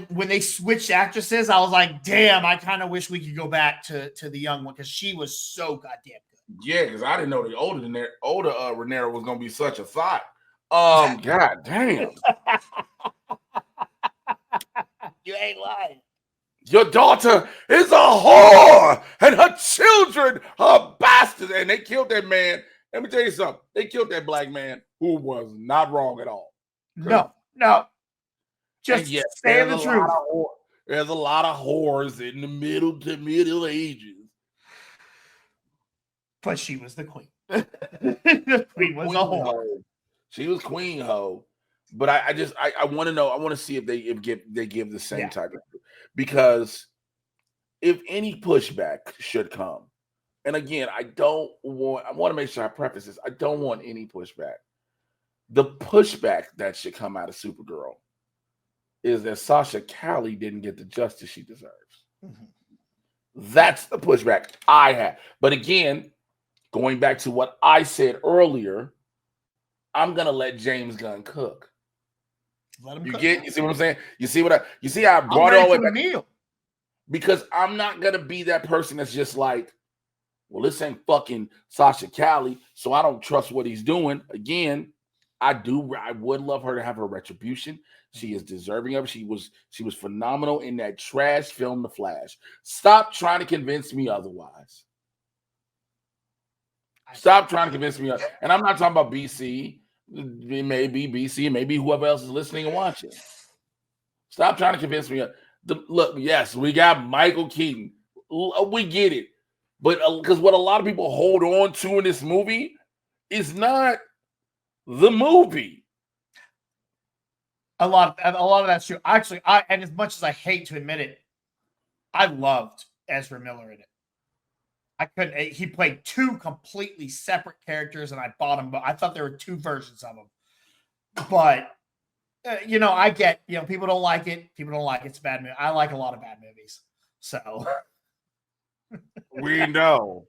When they switched actresses, I was like, damn, I kind of wish we could go back to the young one because she was so goddamn good. Yeah, because I didn't know the older Rhaenyra was gonna be such a thought. God damn. You ain't lying. Your daughter is a whore, and her children are bastards. And they killed that man. Let me tell you something. They killed that black man who was not wrong at all. No. Just saying the truth. There's a lot of whores in the Middle Ages. But she was the queen. The queen was a whore. She was queen hoe. But I want to know. I want to see if they give the same type of, because if any pushback should come, and again, I want to make sure I preface this. I don't want any pushback. The pushback that should come out of Supergirl is that Sasha Calle didn't get the justice she deserves. Mm-hmm. That's the pushback I have. But again, going back to what I said earlier, I'm gonna let James Gunn cook. You see what I'm saying? You see how I brought it all the way back? Meal. Because I'm not gonna be that person that's just like, well, this ain't fucking Sasha Calle, so I don't trust what he's doing. Again, I would love her to have her retribution. She is deserving of it. She was phenomenal in that trash film, The Flash. Stop trying to convince me otherwise. Stop trying to convince me. And I'm not talking about BC. It may be BC, maybe whoever else is listening and watching. Stop trying to convince me. Look, yes, we got Michael Keaton. We get it. But because what a lot of people hold on to in this movie is not the movie. A lot of that's true. Actually, and as much as I hate to admit it, I loved Ezra Miller in it. I couldn't. He played two completely separate characters, and I bought him. But I thought there were two versions of him. But I get. People don't like it. People don't like it. It's a bad movie. I like a lot of bad movies. So we know.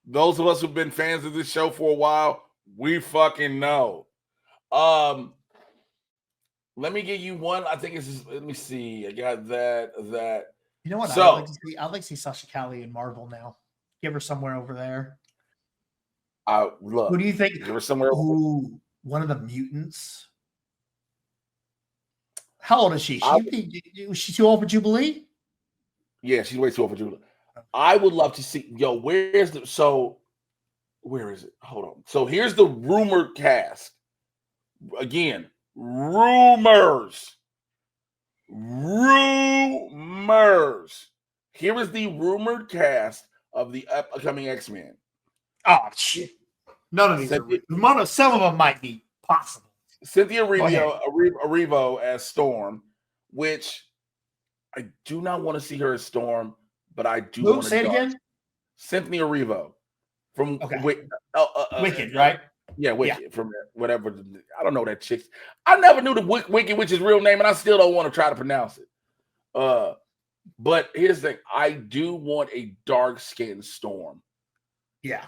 Those of us who've been fans of this show for a while, we fucking know. Let me give you one. I think it's. Let me see. I got that. You know what? I'd like to see Sasha Calle in Marvel now. Give her somewhere over there. Look. Who do you think? Give her somewhere. Ooh, one of the mutants. How old is she? Is she too old for Jubilee? Yeah, she's way too old for Jubilee. I would love to see. Where is it? Hold on. So here's the rumored cast. Again, rumors. Here is the rumored cast of the upcoming X-Men. Oh shit! None of these. Some of them might be possible. Cynthia Erivo as Storm, which I do not want to see her as Storm, but I do want to say it again. Cynthia Erivo from Wicked, right? Yeah, Wicked from whatever. I don't know that chick. I never knew the Wicked Witch's real name, and I still don't want to try to pronounce it. But here's the thing: I do want a dark-skinned Storm. Yeah,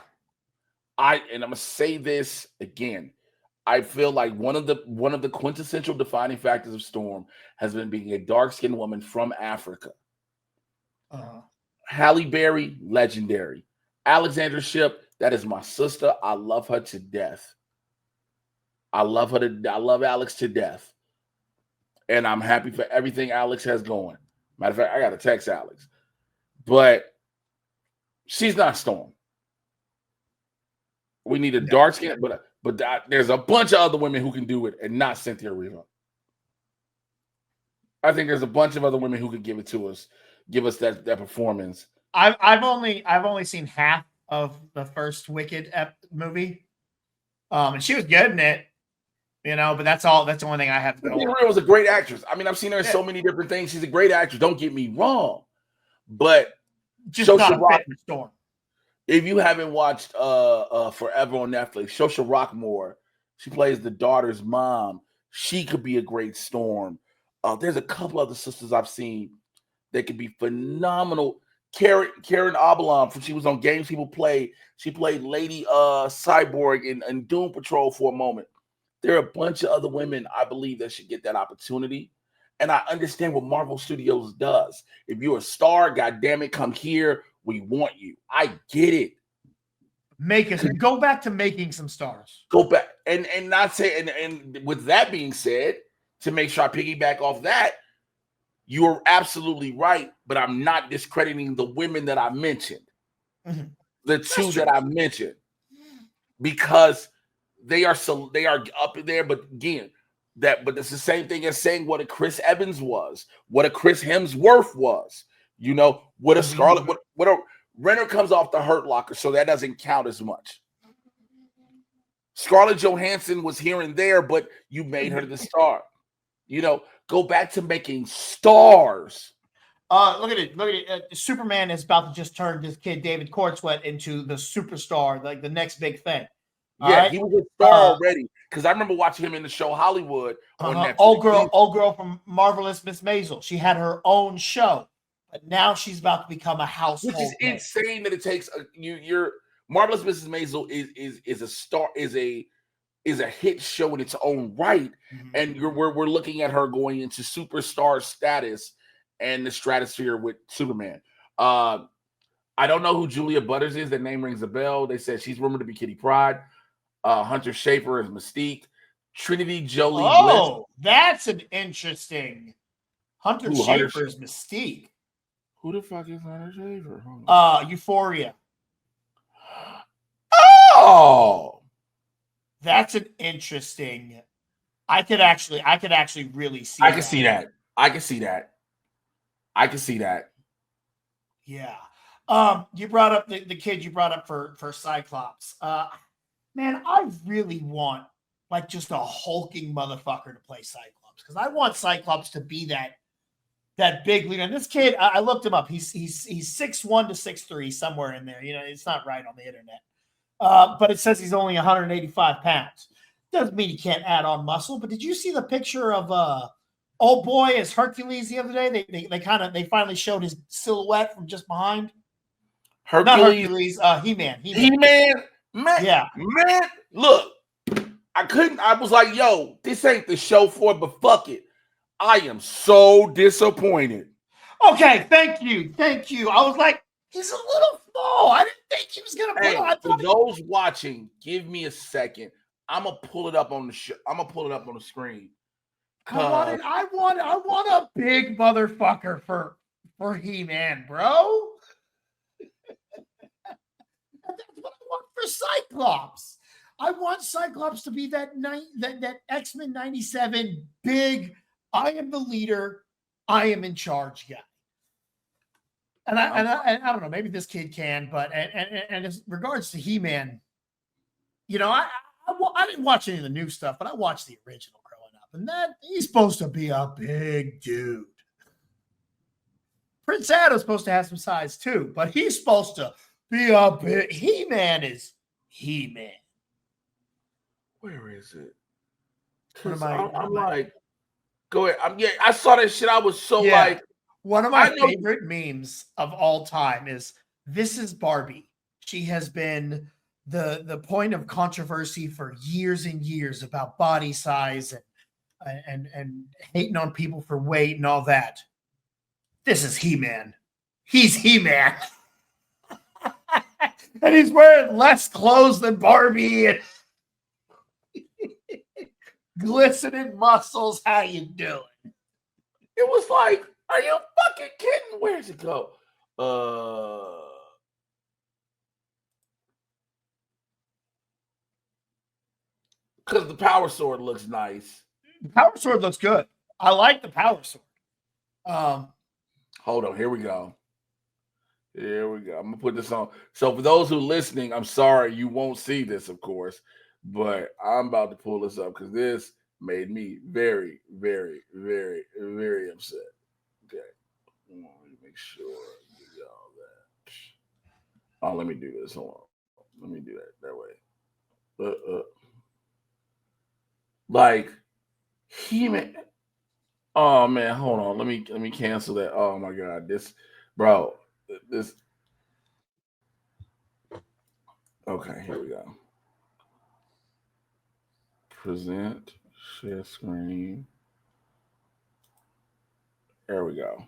I'm gonna say this again. I feel like one of the quintessential defining factors of Storm has been being a dark-skinned woman from Africa. Halle Berry, legendary. Alexandra Shipp, that is my sister. I love her to death. I love Alex to death. And I'm happy for everything Alex has going. Matter of fact, I gotta text Alex. But she's not Storm. We need a dark skin, but there's a bunch of other women who can do it, and not Cynthia Erivo. I think there's a bunch of other women who could give it to us, give us that performance. I've only seen half of the first Wicked movie, and she was good in it, but that's all. That's the only thing I have to go. Cynthia Erivo was a great actress. I mean, I've seen her in so many different things. She's a great actress. Don't get me wrong, but just not a fit in Storm. If you haven't watched Forever on Netflix, Shosha Rockmore, she plays the daughter's mom. She could be a great Storm. There's a couple other sisters I've seen that could be phenomenal. Karen Abalon, she was on Games People Play. She played Lady Cyborg in Doom Patrol for a moment. There are a bunch of other women I believe that should get that opportunity. And I understand what Marvel Studios does. If you're a star, goddammit, come here. We want you. I get it. Go back to making some stars. Go back and not say and with that being said, to make sure I piggyback off that, you are absolutely right. But I'm not discrediting the women that I mentioned, the two that I mentioned, because they are up in there. But again, but it's the same thing as saying what a Chris Evans was, what a Chris Hemsworth was. What a Scarlett, what a Renner comes off the Hurt Locker, so that doesn't count as much. Scarlett Johansson was here and there, but you made her the star. Go back to making stars. Look at it. Superman is about to just turn this kid David Cornsweet into the superstar, like the next big thing. He was a star already. Because I remember watching him in the show Hollywood on Netflix. Old girl from Marvelous Miss Maisel. She had her own show. But now she's about to become a household. Which is insane that it takes your Marvelous Mrs. Maisel is a star, is a hit show in its own right. And we're looking at her going into superstar status and the stratosphere with Superman. I don't know who Julia Butters is. That name rings a bell. They said she's rumored to be Kitty Pryde. Hunter Schafer is Mystique. Trinity Jolie Bliss. That's an interesting. Hunter Schafer is Mystique. Who the fuck is Hunter Schafer? Euphoria. Oh, that's an interesting. I could actually really see. I can see that. I can see that. Yeah. You brought up the kid you brought up for Cyclops. Man, I really want like just a hulking motherfucker to play Cyclops because I want Cyclops to be that big leader. And this kid, I looked him up. He's 6'1" to 6'3", somewhere in there. It's not right on the internet. But it says he's only 185 pounds. Doesn't mean he can't add on muscle. But did you see the picture of old boy as Hercules the other day? They finally showed his silhouette from just behind. Hercules, He-Man. Man, yeah, man. Look, I was like, yo, this ain't the show for it, but fuck it. I am so disappointed. Okay, thank you. I was like, he's a little small. I didn't think he was gonna pull it. For those watching, give me a second. I'm gonna pull it up on the I'm gonna pull it up on the screen. I want a big motherfucker for He-Man, bro. That's what I want for Cyclops. I want Cyclops to be that X-Men 97 big. I am the leader. I am in charge guy. And I don't know. Maybe this kid can, but and as regards to He-Man, I didn't watch any of the new stuff, but I watched the original growing up, and that he's supposed to be a big dude. Prince Adam's supposed to have some size too, but he's supposed to be a big. He-Man is He-Man. Where is it? I'm like, go ahead. I saw that shit. I was so like. One of my favorite memes of all time is this is Barbie. She has been the point of controversy for years and years about body size and hating on people for weight and all that. This is He-Man. He's He-Man. And he's wearing less clothes than Barbie and glistening muscles. How you doing? It was like, are you fucking kidding? Where's it go? Because the power sword looks nice. The power sword looks good. I like the power sword. Hold on, here we go. Here we go. I'm gonna put this on. So for those who are listening, I'm sorry you won't see this, of course, but I'm about to pull this up because this made me very, very, very, very upset. Okay, let me make sure I give y'all that. Oh, let me do this. Hold on. Let me do that way. Like He-Man. Oh man, hold on. Let me cancel that. Oh my god, this, bro. This. Okay, here we go. Present, share screen. There we go.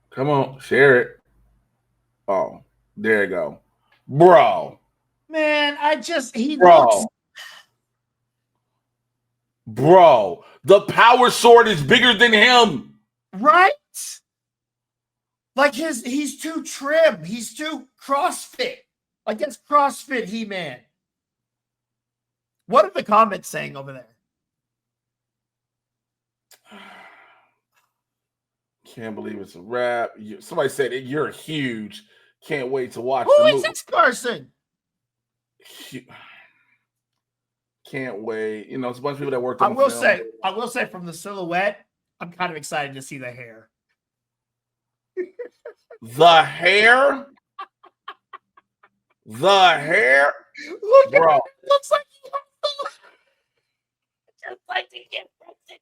Come on, share it. Oh, there you go. Bro. Man, Bro, the power sword is bigger than him. Right? Like he's too trim. He's too CrossFit. Like that's CrossFit He-Man. What are the comments saying over there? Can't believe it's a wrap. Somebody said you're huge. Can't wait to watch. Who is this person? Can't wait. You know, it's a bunch of people that worked I on will film. say from the silhouette, I'm kind of excited to see the hair. The hair? The hair? Look bro. at it. It looks like he has just like to get pregnant.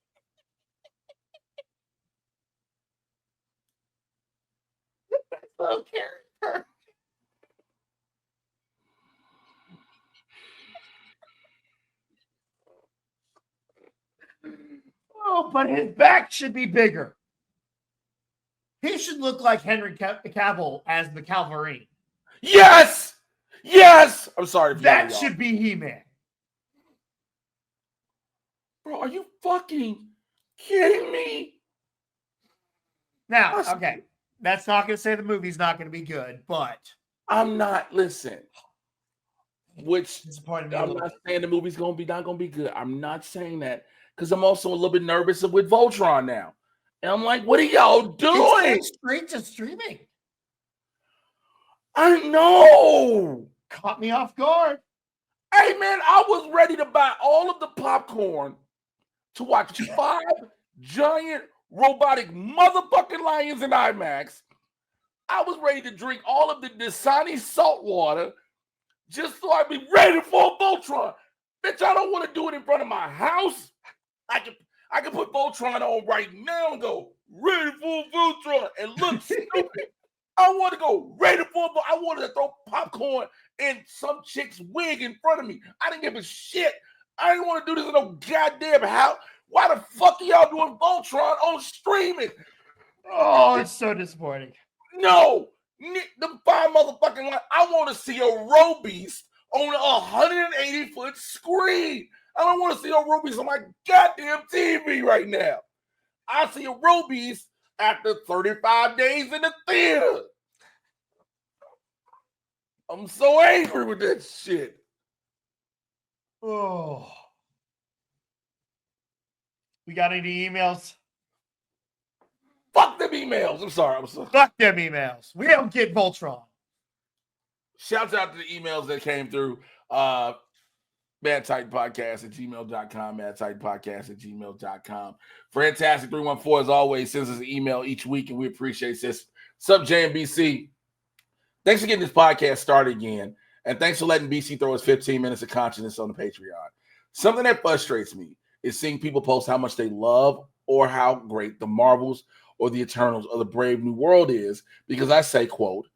Little character. Oh, but his back should be bigger. He should look like Henry Cavill as the Calvarine. Yes! Yes! I'm sorry. That should be He-Man. Bro, are you fucking kidding me? Now, okay, that's not going to say the movie's not going to be good, but I'm not. Listen, which disappointed me. I'm not saying the movie's not going to be good. I'm not saying that because I'm also a little bit nervous with Voltron now, and I'm like, what are y'all doing? It's straight to streaming. I know. Caught me off guard. Hey man, I was ready to buy all of the popcorn to watch 5 giant robotic motherfucking lions in IMAX. I was ready to drink all of the Dasani salt water just so I'd be ready for Voltron. Bitch, I don't want to do it in front of my house. I can put Voltron on right now and go, ready for Voltron, and look stupid. I want to go ready for, I wanted to throw popcorn in some chick's wig in front of me. I didn't give a shit. I didn't want to do this in no goddamn house. Why the fuck are y'all doing Voltron on streaming? Oh, it's so disappointing. No, the 5 motherfucking line. I want to see a Robeast on a 180-foot screen. I don't want to see a Robeast on my goddamn TV right now. I see a Robeast after 35 days in the theater. I'm so angry with that shit. Oh. We got any emails? Fuck them emails. I'm sorry. Fuck them emails. We don't get Voltron. Shouts out to the emails that came through. MadTitanPodcast@gmail.com. MadTitanPodcast@gmail.com. Fantastic 314 as always sends us an email each week, and we appreciate this. Sup, JMBC? Thanks for getting this podcast started again, and thanks for letting BC throw us 15 minutes of consciousness on the Patreon. Something that frustrates me is seeing people post how much they love or how great the Marvels or the Eternals or the Brave New World is, because I say, quote,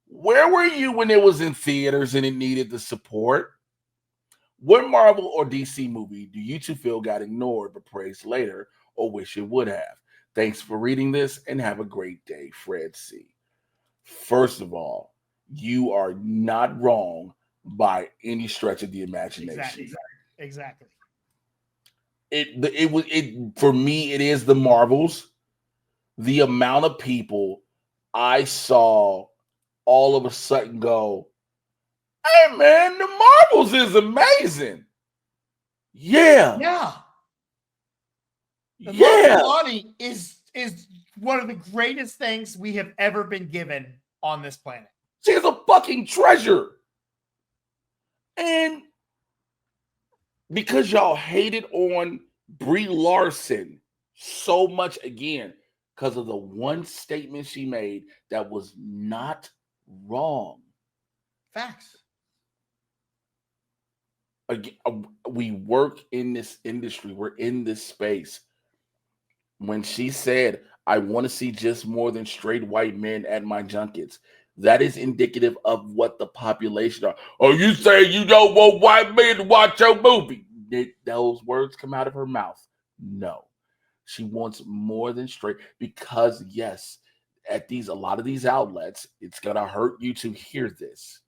where were you when it was in theaters and it needed the support? What Marvel or DC movie do you two feel got ignored but praised later or wish it would have? Thanks for reading this and have a great day, Fred C. First of all, you are not wrong by any stretch of the imagination. Exactly. It for me, it is the Marvels. The amount of people I saw all of a sudden go, hey man, the Marvels is amazing. Yeah. Yeah. The Yeah. Marvel body is one of the greatest things we have ever been given on this planet. She is a fucking treasure. And because y'all hated on Brie Larson so much again, because of the one statement she made that was not wrong. Facts. Again, we work in this industry. We're in this space. When she said, I want to see just more than straight white men at my junkets, that is indicative of what the population are. Oh, you say you don't want white men to watch your movie? Did those words come out of her mouth? No. She wants more than straight, because yes, at a lot of these outlets, it's gonna hurt you to hear this.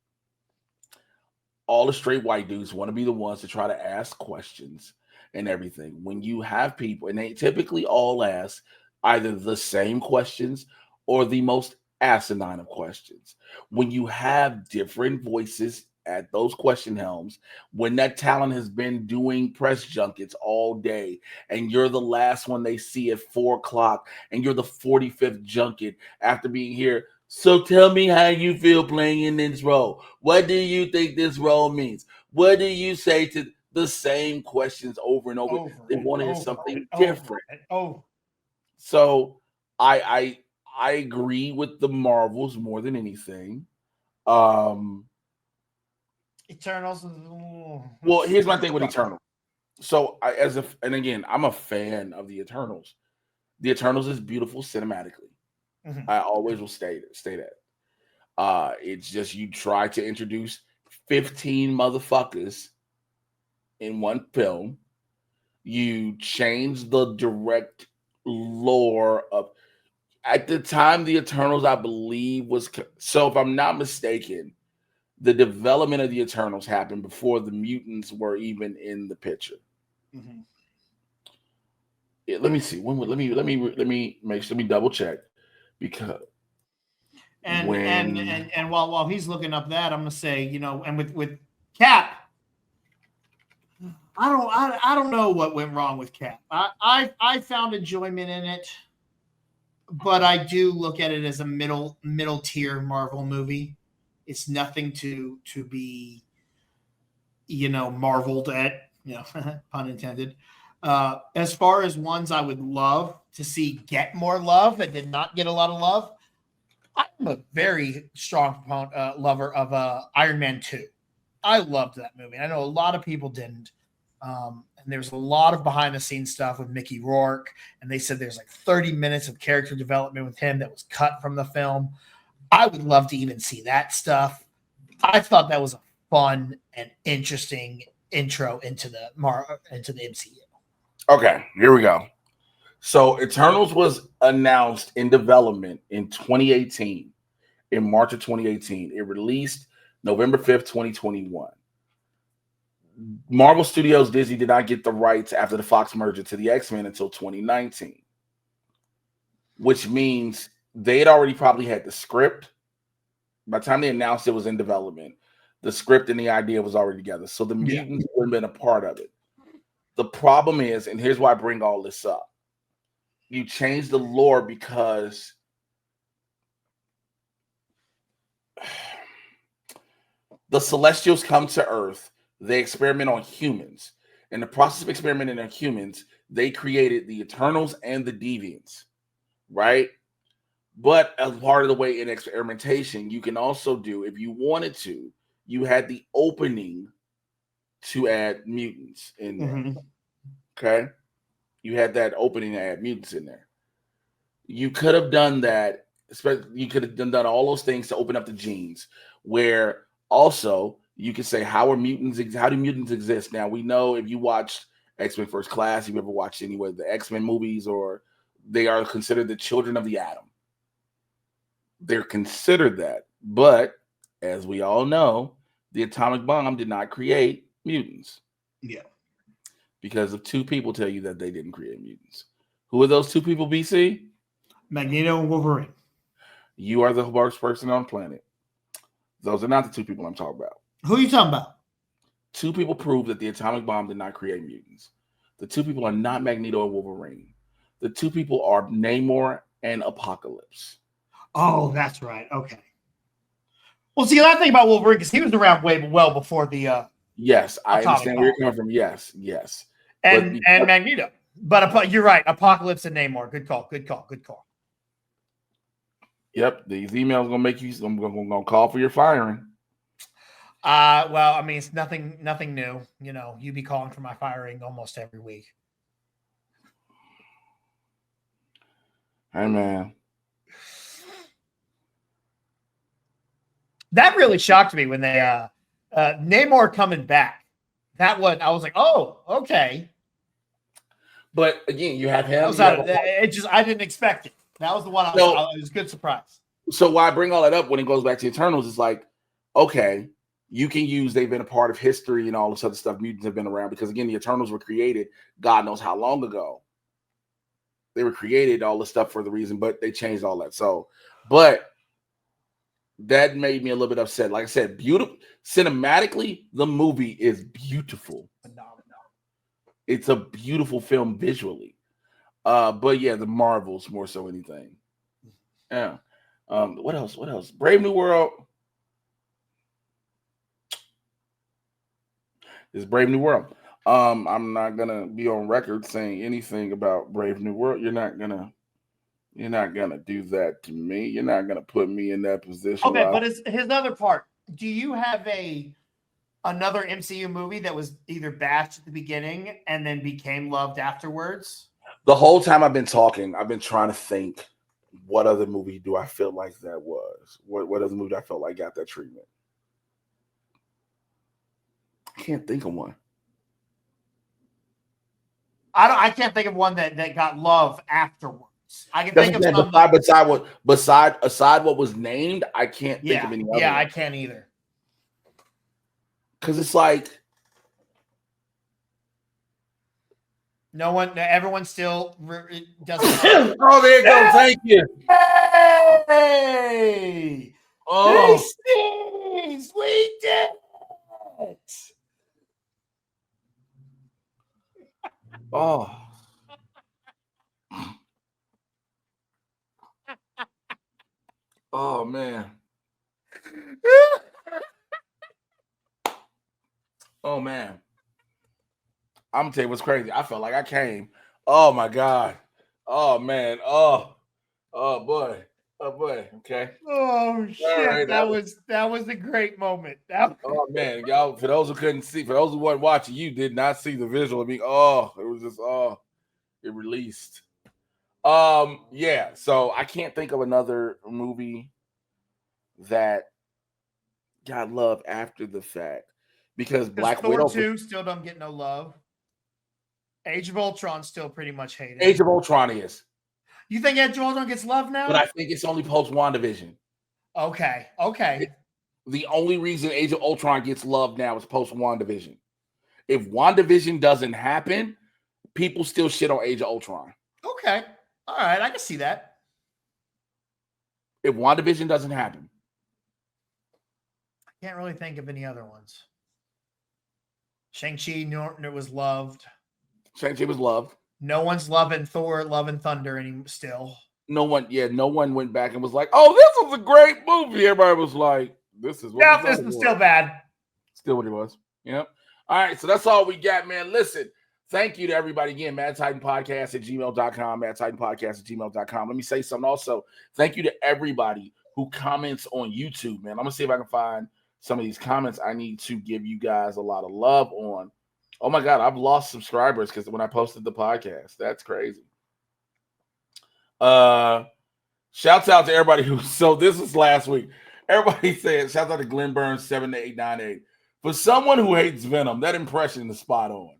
All the straight white dudes want to be the ones to try to ask questions and everything. When you have people, and they typically all ask either the same questions or the most asinine of questions. When you have different voices at those question helms, when that talent has been doing press junkets all day, and you're the last one they see at 4:00, and you're the 45th junket after being here. So tell me how you feel playing in this role. What do you think this role means? What do you say to the same questions over and over? They want to hear something different. So I agree with the Marvels more than anything. Eternals. Well, here's my thing with Eternal. So and again, I'm a fan of the Eternals. The Eternals is beautiful cinematically. Mm-hmm. I always will stay that. It's just you try to introduce 15 motherfuckers in one film. You change the direct lore of, at the time, the Eternals, I believe, was, so if I'm not mistaken, the development of the Eternals happened before the mutants were even in the picture. Mm-hmm. Yeah, let me see. Let me double check, because and while he's looking up that, I'm gonna say, and with Cap, I don't know what went wrong with Cap. I found enjoyment in it, but I do look at it as a middle tier Marvel movie. It's nothing to be, marveled at, pun intended. As far as ones I would love to see get more love that did not get a lot of love, I'm a very strong lover of Iron Man 2. I loved that movie. I know a lot of people didn't. And there's a lot of behind the scenes stuff with Mickey Rourke. And they said there's like 30 minutes of character development with him that was cut from the film. I would love to even see that stuff. I thought that was a fun and interesting intro into the MCU. Okay, here we go. So Eternals was announced in development in 2018, in March of 2018. It released November 5th, 2021. Marvel Studios Disney did not get the rights after the Fox merger to the X-Men until 2019, which means they had already probably had the script. By the time they announced it was in development, the script and the idea was already together. So the mutants wouldn't have been a part of it. The problem is, and here's why I bring all this up, you change the lore because the Celestials come to Earth. They experiment on humans. In the process of experimenting on humans, they created the Eternals and the Deviants, right? But as part of the way in experimentation, you can also do, if you wanted to, you had the opening to add mutants in there. Mm-hmm. Okay? You had that opening to add mutants in there. You could have done that. You could have done all those things to open up the genes. Where also you could say, how are mutants? How do mutants exist? Now we know if you watched X-Men First Class, if you ever watched any of the X-Men movies, or they are considered the children of the atom. They're considered that, but as we all know, the atomic bomb did not create mutants. Yeah. Because of two people tell you that they didn't create mutants. Who are those two people, BC? Magneto and Wolverine. You are the worst person on the planet. Those are not the two people I'm talking about. Who are you talking about? Two people prove that the atomic bomb did not create mutants. The two people are not Magneto and Wolverine. The two people are Namor and Apocalypse. Oh, that's right. Okay. Well, see, that thing about Wolverine, because he was around well before the yes, I atomic understand where you're bomb. coming from. Yes. And Magneto. But you're right. Apocalypse and Namor. Good call. Yep, these emails gonna make you. I'm gonna call for your firing. Well, I mean, it's nothing new. You know, you be calling for my firing almost every week. Hey, man. That really shocked me when they Namor coming back. That one, I was like, oh, okay. But again, you have him. I didn't expect it. That was the one it was a good surprise. So why I bring all that up when it goes back to Eternals is like, okay, you can use they've been a part of history and all this other stuff. Mutants have been around because again, the Eternals were created God knows how long ago. They were created all this stuff for the reason, but they changed all that. So, but that made me a little bit upset. Like I said, beautiful cinematically, the movie is beautiful. Phenomenal. It's a beautiful film visually. But yeah, the Marvels more so anything. Yeah. What else? Brave New World. It's Brave New World. I'm not gonna be on record saying anything about Brave New World. You're not gonna do that to me. You're not gonna put me in that position. Okay, but his other part. Do you have another MCU movie that was either bashed at the beginning and then became loved afterwards? The whole time I've been talking, I've been trying to think, what other movie do I feel like that was? What other movie I felt like got that treatment? I can't think of one. I can't think of one that got love afterwards. I can think of some aside what was named. I can't think of any other. Yeah, I can't either. Because it's like everyone still doesn't. Oh, there you go. Thank you. Hey! Oh, These we did it. Oh. Oh man. Oh man. I'm gonna tell you what's crazy. I felt like I came. Oh my God. Oh man. Oh boy. Oh boy. Okay. Oh shit. Right, that was a great moment. Oh man, y'all, for those who couldn't see, for those who weren't watching, you did not see the visual of me. Oh, it was just it released. Yeah, so I can't think of another movie that got love after the fact because Black Widow 2 still don't get no love. Age of Ultron still pretty much hated. Age of Ultron is. You think Age of Ultron gets love now? But I think it's only post WandaVision. Okay. The only reason Age of Ultron gets love now is post WandaVision. If WandaVision doesn't happen, people still shit on Age of Ultron. Okay. All right. I can see that. If WandaVision doesn't happen. I can't really think of any other ones. Shang-Chi was loved. Shang-Chi was loved. No one's loving Thor, Love and Thunder anymore still. No one went back and was like, oh, this was a great movie. Everybody was like, this is what this is still bad. Still what it was. Yep. All right. So that's all we got, man. Listen, thank you to everybody again. MadTitanPodcast@gmail.com. MadTitanPodcast@gmail.com. Let me say something also. Thank you to everybody who comments on YouTube, man. I'm gonna see if I can find some of these comments. I need to give you guys a lot of love on. Oh my God, I've lost subscribers because when I posted the podcast, that's crazy. Shouts out to everybody who. So this was last week. Everybody said, shouts out to Glenn Burns 78898. For someone who hates Venom, that impression is spot on.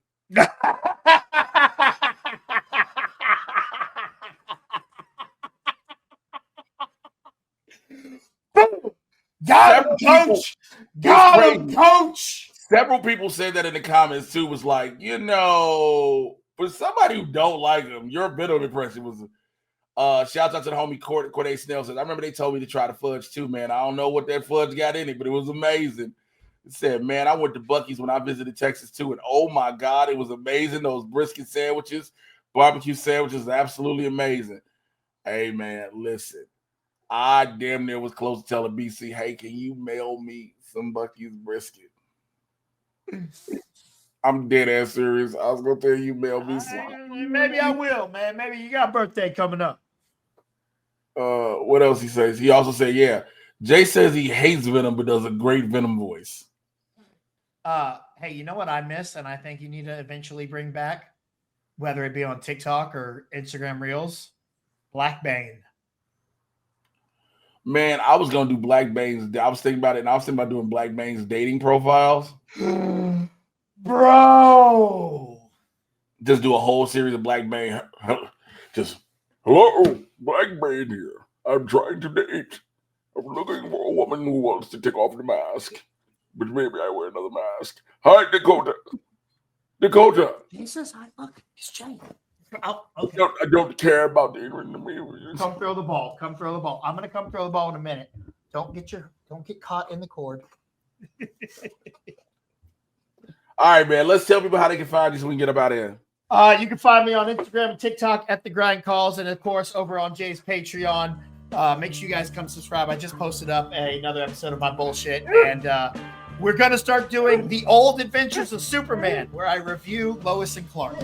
Got him, coach. Got him, coach. Several people said that in the comments too. Was like, for somebody who don't like him, your Venom impression was. Shouts out to the homie Corday Snell says, I remember they told me to try the fudge too, man. I don't know what that fudge got in it, but it was amazing. It said, man, I went to Buc-ee's when I visited Texas too, and oh my God, it was amazing. Those brisket sandwiches, barbecue sandwiches, absolutely amazing. Hey man, listen, I damn near was close to telling BC, hey, can you mail me some Buc-ee's brisket? I'm dead ass serious. I was gonna tell you, mail me some. Maybe I will, man. Maybe you got a birthday coming up. What else he says? He also said, yeah. Jay says he hates Venom, but does a great Venom voice. Hey, you know what I miss, and I think you need to eventually bring back, whether it be on TikTok or Instagram Reels, Black Bane. Man, I was gonna do Black Bane's. I was thinking about it, and I was thinking about doing Black Bane's dating profiles. Bro, just do a whole series of Black Bane. Just hello, Black Bane here. I'm trying to date. I'm looking for a woman who wants to take off the mask, but maybe I wear another mask. Hi, Dakota. Dakota. Jesus, it's Jay. Okay. I don't care about the interview. Come throw the ball. Come throw the ball. I'm gonna come throw the ball in a minute. Don't get caught in the cord. All right, man. Let's tell people how they can find you so we can get up out of here. You can find me on Instagram and TikTok at The Grind Calls, and of course over on Jay's Patreon. Make sure you guys come subscribe. I just posted up another episode of my bullshit, and we're gonna start doing the old Adventures of Superman, where I review Lois and Clark.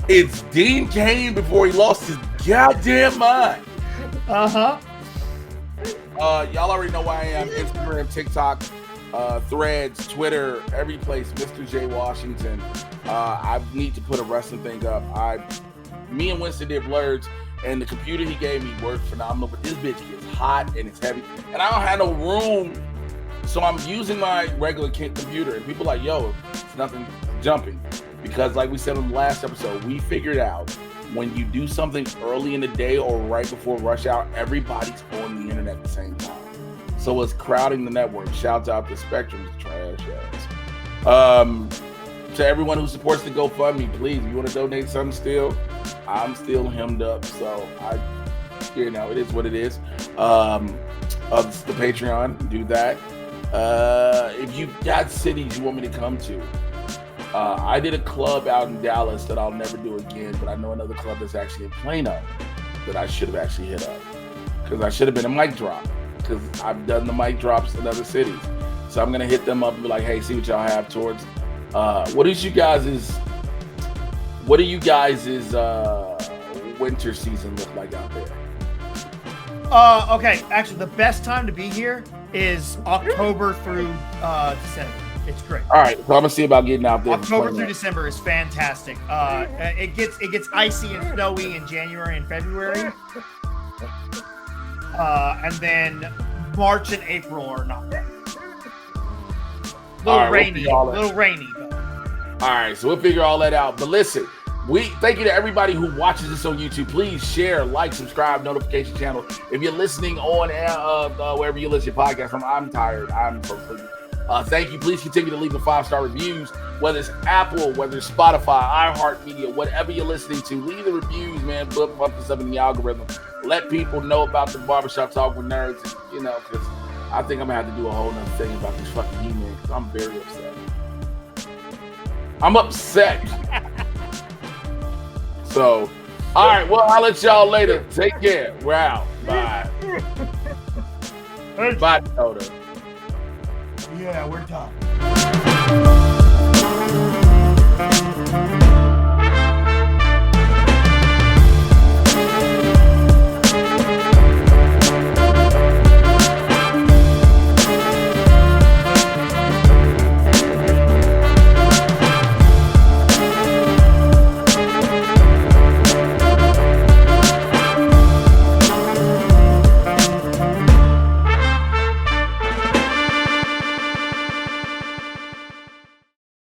It's Dean Cain before he lost his goddamn mind. Uh-huh. Y'all already know where I am. Instagram, TikTok, Threads, Twitter, every place. Mr. J Washington. I need to put a wrestling thing up. Me and Winston did blurs, and the computer he gave me worked phenomenal, but this bitch gets hot and it's heavy, and I don't have no room, so I'm using my regular computer, and people are like, yo, it's nothing jumping, because like we said on the last episode, we figured out when you do something early in the day or right before rush hour, everybody's on the internet at the same time, so it's crowding the network. Shouts out to Spectrum's trash ass. To everyone who supports the GoFundMe, please, if you want to donate something still, I'm still hemmed up, so it is what it is. Of the Patreon, do that. If you got cities you want me to come to, I did a club out in Dallas that I'll never do again, but I know another club that's actually in Plano that I should have actually hit up, because I should have been a mic drop, because I've done the mic drops in other cities. So I'm gonna hit them up and be like, hey, see what y'all have towards. What do you guys' winter season look like out there? Okay, actually, the best time to be here is October through December. It's great. All right, so I'm gonna see about getting out there. October through December is fantastic. It gets icy and snowy in January and February, and then March and April are not. A little rainy though. All right, so we'll figure all that out. But listen, we thank you to everybody who watches this on YouTube. Please share, like, subscribe, notification channel. If you're listening on wherever you listen to your podcast from, I'm tired. I'm so sleepy. Thank you. Please continue to leave the 5-star reviews, whether it's Apple, whether it's Spotify, iHeartMedia, whatever you're listening to. Leave the reviews, man. Bump this up in the algorithm. Let people know about the Barbershop Talk with Nerds, because I think I'm going to have to do a whole nother thing about this fucking He-Man, because I'm very upset. I'm upset. So, all right. Well, I'll let y'all later. Take care. We're out. Bye. Bye, Dakota. Yeah, we're done.